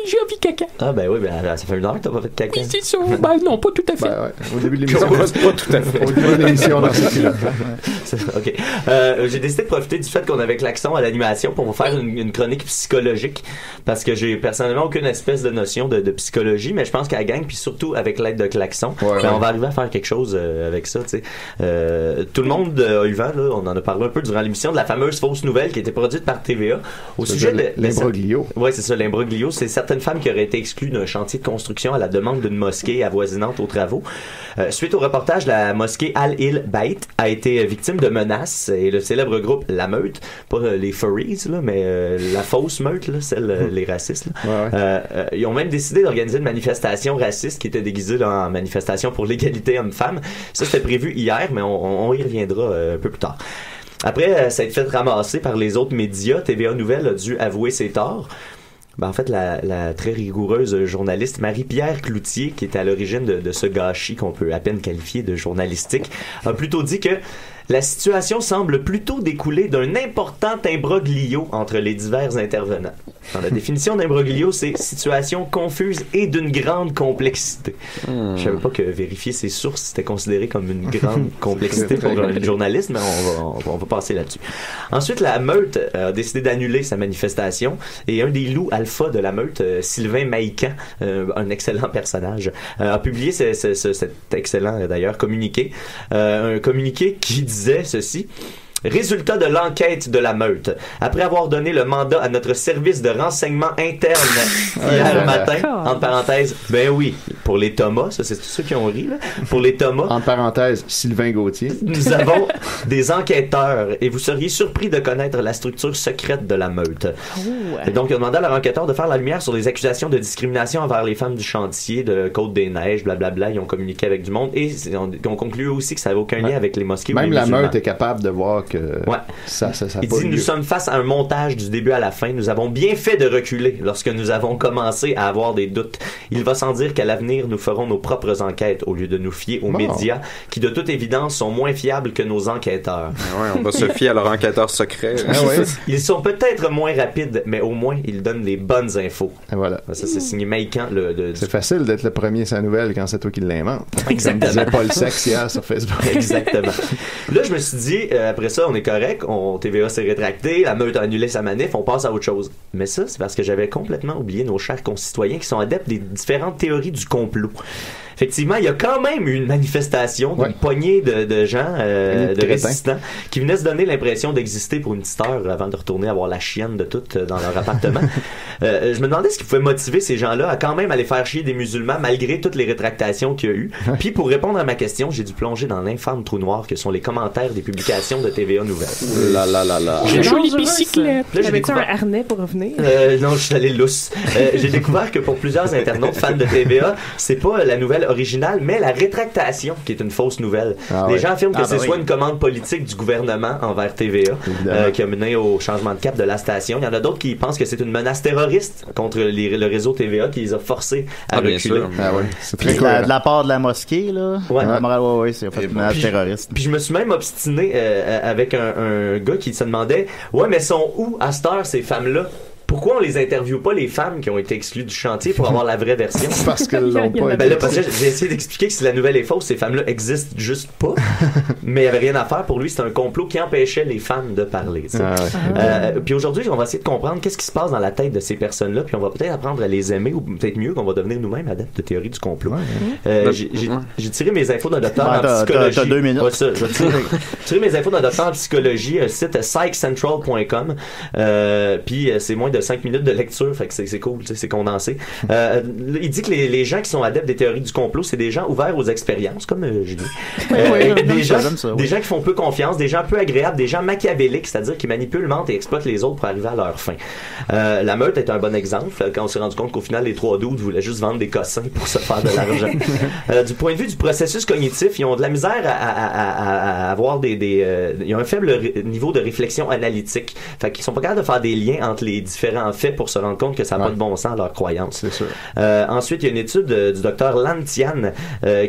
j'ai envie de caca. Ah, ben oui, ben ça fait une heure que t'as pas fait de caca. Oui, c'est ça. Ben non, pas tout à fait. Au début de l'émission, pas tout à fait. Au début de l'émission, on en sait OK. J'ai décidé de profiter du fait qu'on avait Klaxon à l'animation pour vous faire une chronique psychologique parce que j'ai personnellement aucune espèce de notion de psychologie, mais je pense qu'à la gang, puis surtout avec l'aide de Klaxon, on va arriver à faire quelque chose avec ça, tu sais. Tout le monde a eu vent, là, on en a parlé un peu durant l'émission, de la fameuse fausse nouvelle qui a été produite par TVA au sujet de l'imbroglio. Oui, c'est ça, l'imbroglio. C'est certaines femmes qui auraient été exclues d'un chantier de construction à la demande d'une mosquée avoisinante aux travaux. Suite au reportage, la mosquée Al-Il Bait a été victime de menaces et le célèbre groupe La Meute, pas les furries, là, mais la fausse meute, là, les racistes, là, ils ont même décidé d'organiser une manifestation raciste qui était déguisée là, en manifestation pour l'égalité homme-femme. Ça, c'était prévu hier, mais on y reviendra un peu plus tard. Après, ça a été fait ramasser par les autres médias. TVA Nouvelles a dû avouer ses torts. Ben, en fait, la très rigoureuse journaliste Marie-Pierre Cloutier, qui était à l'origine de ce gâchis qu'on peut à peine qualifier de journalistique, a plutôt dit que la situation semble plutôt découler d'un important imbroglio entre les divers intervenants. Dans la définition d'imbroglio, c'est situation confuse et d'une grande complexité. Je savais pas que vérifier ses sources c'était considéré comme une grande complexité pour un journaliste, mais on va passer là-dessus. Ensuite, la Meute a décidé d'annuler sa manifestation et un des loups alpha de la Meute, Sylvain Maïcan, un excellent personnage, a publié cet excellent d'ailleurs communiqué. Un communiqué qui disait ceci: résultat de l'enquête de la Meute. Après avoir donné le mandat à notre service de renseignement interne hier matin, entre parenthèses, ben oui, pour les Thomas, ça c'est tous ceux qui ont ri, là. Pour les Thomas. Entre parenthèses, Sylvain Gauthier. Nous avons des enquêteurs et vous seriez surpris de connaître la structure secrète de la Meute. Et donc, ils ont demandé à leur enquêteur de faire la lumière sur les accusations de discrimination envers les femmes du chantier de Côte-des-Neiges, blablabla. Ils ont communiqué avec du monde et ils ont conclu aussi que ça n'avait aucun lien avec les mosquées. Même ou les la musulmans. Meute est capable de voir que ça il dit, nous sommes face à un montage du début à la fin. Nous avons bien fait de reculer lorsque nous avons commencé à avoir des doutes. Il va sans dire qu'à l'avenir, nous ferons nos propres enquêtes au lieu de nous fier aux médias qui, de toute évidence, sont moins fiables que nos enquêteurs. On va se fier à leur enquêteur secret. Ils sont peut-être moins rapides, mais au moins, ils donnent les bonnes infos. Et voilà. Ça, c'est signé Maïcan. C'est facile d'être le premier sans nouvelle quand c'est toi qui l'invente. Exactement. Comme disait Paul Sex hier sur Facebook. Exactement. Là, je me suis dit, après ça, on est correct. TVA s'est rétracté, la Meute a annulé sa manif, on passe à autre chose. Mais ça, c'est parce que j'avais complètement oublié nos chers concitoyens qui sont adeptes des différentes théories du complot. Effectivement, il y a quand même eu une manifestation d'une poignée de gens, de résistants, qui venaient se donner l'impression d'exister pour une petite heure avant de retourner avoir la chienne de toutes dans leur appartement. Je me demandais ce qui pouvait motiver ces gens-là à quand même aller faire chier des musulmans malgré toutes les rétractations qu'il y a eu. Puis pour répondre à ma question, j'ai dû plonger dans l'infâme trou noir que sont les commentaires des publications de TVA Nouvelles. J'ai une jolie bicyclette. Avais-tu un harnais pour revenir? Non, je suis allé lousse. J'ai découvert que pour plusieurs internautes fans de TVA, c'est pas la nouvelle originale, mais la rétractation qui est une fausse nouvelle. Les gens affirment que c'est soit une commande politique du gouvernement envers TVA qui a mené au changement de cap de la station. Il y en a d'autres qui pensent que c'est une menace terroriste contre le réseau TVA qui les a forcés à reculer. C'est très cool. De la part de la mosquée, là. C'est en fait une menace terroriste. Puis je me suis même obstiné avec un gars qui se demandait mais sont où à cette heure ces femmes-là? pourquoi on les interviewe pas, les femmes qui ont été exclues du chantier, pour avoir la vraie version? Parce qu'elles l'ont pas Ben là, parce que j'ai essayé d'expliquer que si la nouvelle est fausse, ces femmes-là existent juste pas. Mais il n'y avait rien à faire. Pour lui, c'était un complot qui empêchait les femmes de parler. Puis aujourd'hui, on va essayer de comprendre qu'est-ce qui se passe dans la tête de ces personnes-là, puis on va peut-être apprendre à les aimer, ou peut-être mieux qu'on va devenir nous-mêmes adeptes de théorie du complot. J'ai tiré mes infos d'un docteur en psychologie. T'as 2 minutes. Ouais, ça, je vais tirer mes infos d'un docteur en psychologie, site psychcentral.com. Puis c'est moins de 5 minutes de lecture, fait que c'est cool, c'est condensé. Il dit que les gens qui sont adeptes des théories du complot, c'est des gens ouverts aux expériences, comme Julie. Des gens qui font peu confiance, des gens peu agréables, des gens machiavéliques, c'est-à-dire qui manipulent, mentent et exploitent les autres pour arriver à leur fin. La meute est un bon exemple, quand on s'est rendu compte qu'au final, les 3 dudes voulaient juste vendre des cossins pour se faire de l'argent. Du point de vue du processus cognitif, ils ont de la misère à avoir ils ont un faible niveau de réflexion analytique. Fait qu'ils sont pas capables de faire des liens entre les différents faits pour se rendre compte que ça n'a pas de bon sens à leur croyance. C'est sûr. Ensuite, il y a une étude du docteur Lantian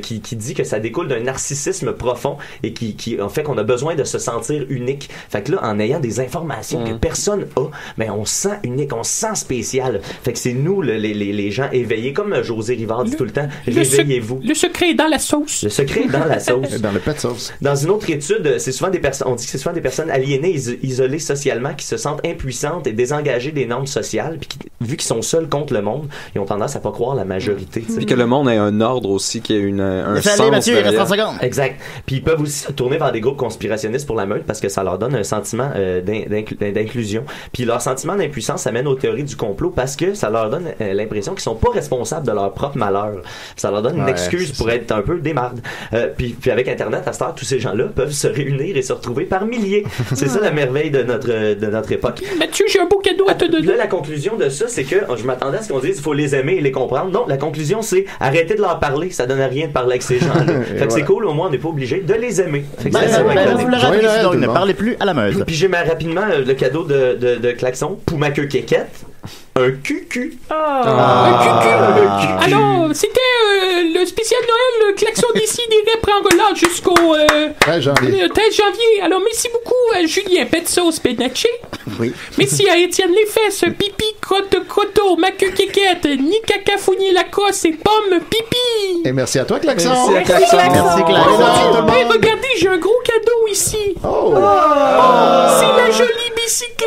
qui dit que ça découle d'un narcissisme profond et qui en fait qu'on a besoin de se sentir unique. Fait que là, en ayant des informations que personne a, ben on se sent unique, on se sent spécial. Fait que c'est nous les gens éveillés, comme José Rivard dit tout le temps, réveillez-vous. Le secret est dans la sauce. Le secret est dans la sauce. Dans le pet sauce. Dans une autre étude, c'est souvent des personnes, on dit que c'est souvent des personnes aliénées, isolées socialement, qui se sentent impuissantes et désengagées des normes sociales, puis vu qu'ils sont seuls contre le monde, ils ont tendance à pas croire la majorité. Puis que le monde ait un ordre aussi, qu'il y ait un sens. Salut Mathieu, il reste 30 secondes. Exact. Puis ils peuvent aussi se tourner vers des groupes conspirationnistes pour la meute parce que ça leur donne un sentiment d'inclusion. Puis leur sentiment d'impuissance amène aux théories du complot parce que ça leur donne l'impression qu'ils sont pas responsables de leur propre malheur. Ça leur donne une excuse pour être un peu des mardes. Puis avec Internet, à cette heure, tous ces gens-là peuvent se réunir et se retrouver par milliers. C'est ça la merveille de notre époque. Mathieu, j'ai un beau cadeau à te donner. Là, la conclusion de ça, c'est que je m'attendais à ce qu'on dise il faut les aimer et les comprendre. Non, la conclusion, c'est arrêter de leur parler. Ça donne rien de parler avec ces gens-là. Fait que c'est cool, au moins, on n'est pas obligé de les aimer. Fait que vous le rappelez, donc ne parlez plus à la meute. Puis j'ai rapidement le cadeau de Klaxon pour ma queue quéquette. Un cucu. Un cucu. Alors, c'était le spécial Noël, le Klaxon d'ici des prendre là jusqu'au 13 janvier. Alors, merci beaucoup à Julien Petsos Benacci. Oui. Merci à Étienne Lefesses, Pipi, Crotte, Croto, ma queue quéquette, ni cacafounier Lacoste et Pomme Pipi. Et merci à toi, Klaxon. Merci, Klaxon. Hey, regardez, j'ai un gros cadeau ici. C'est la jolie bicyclette.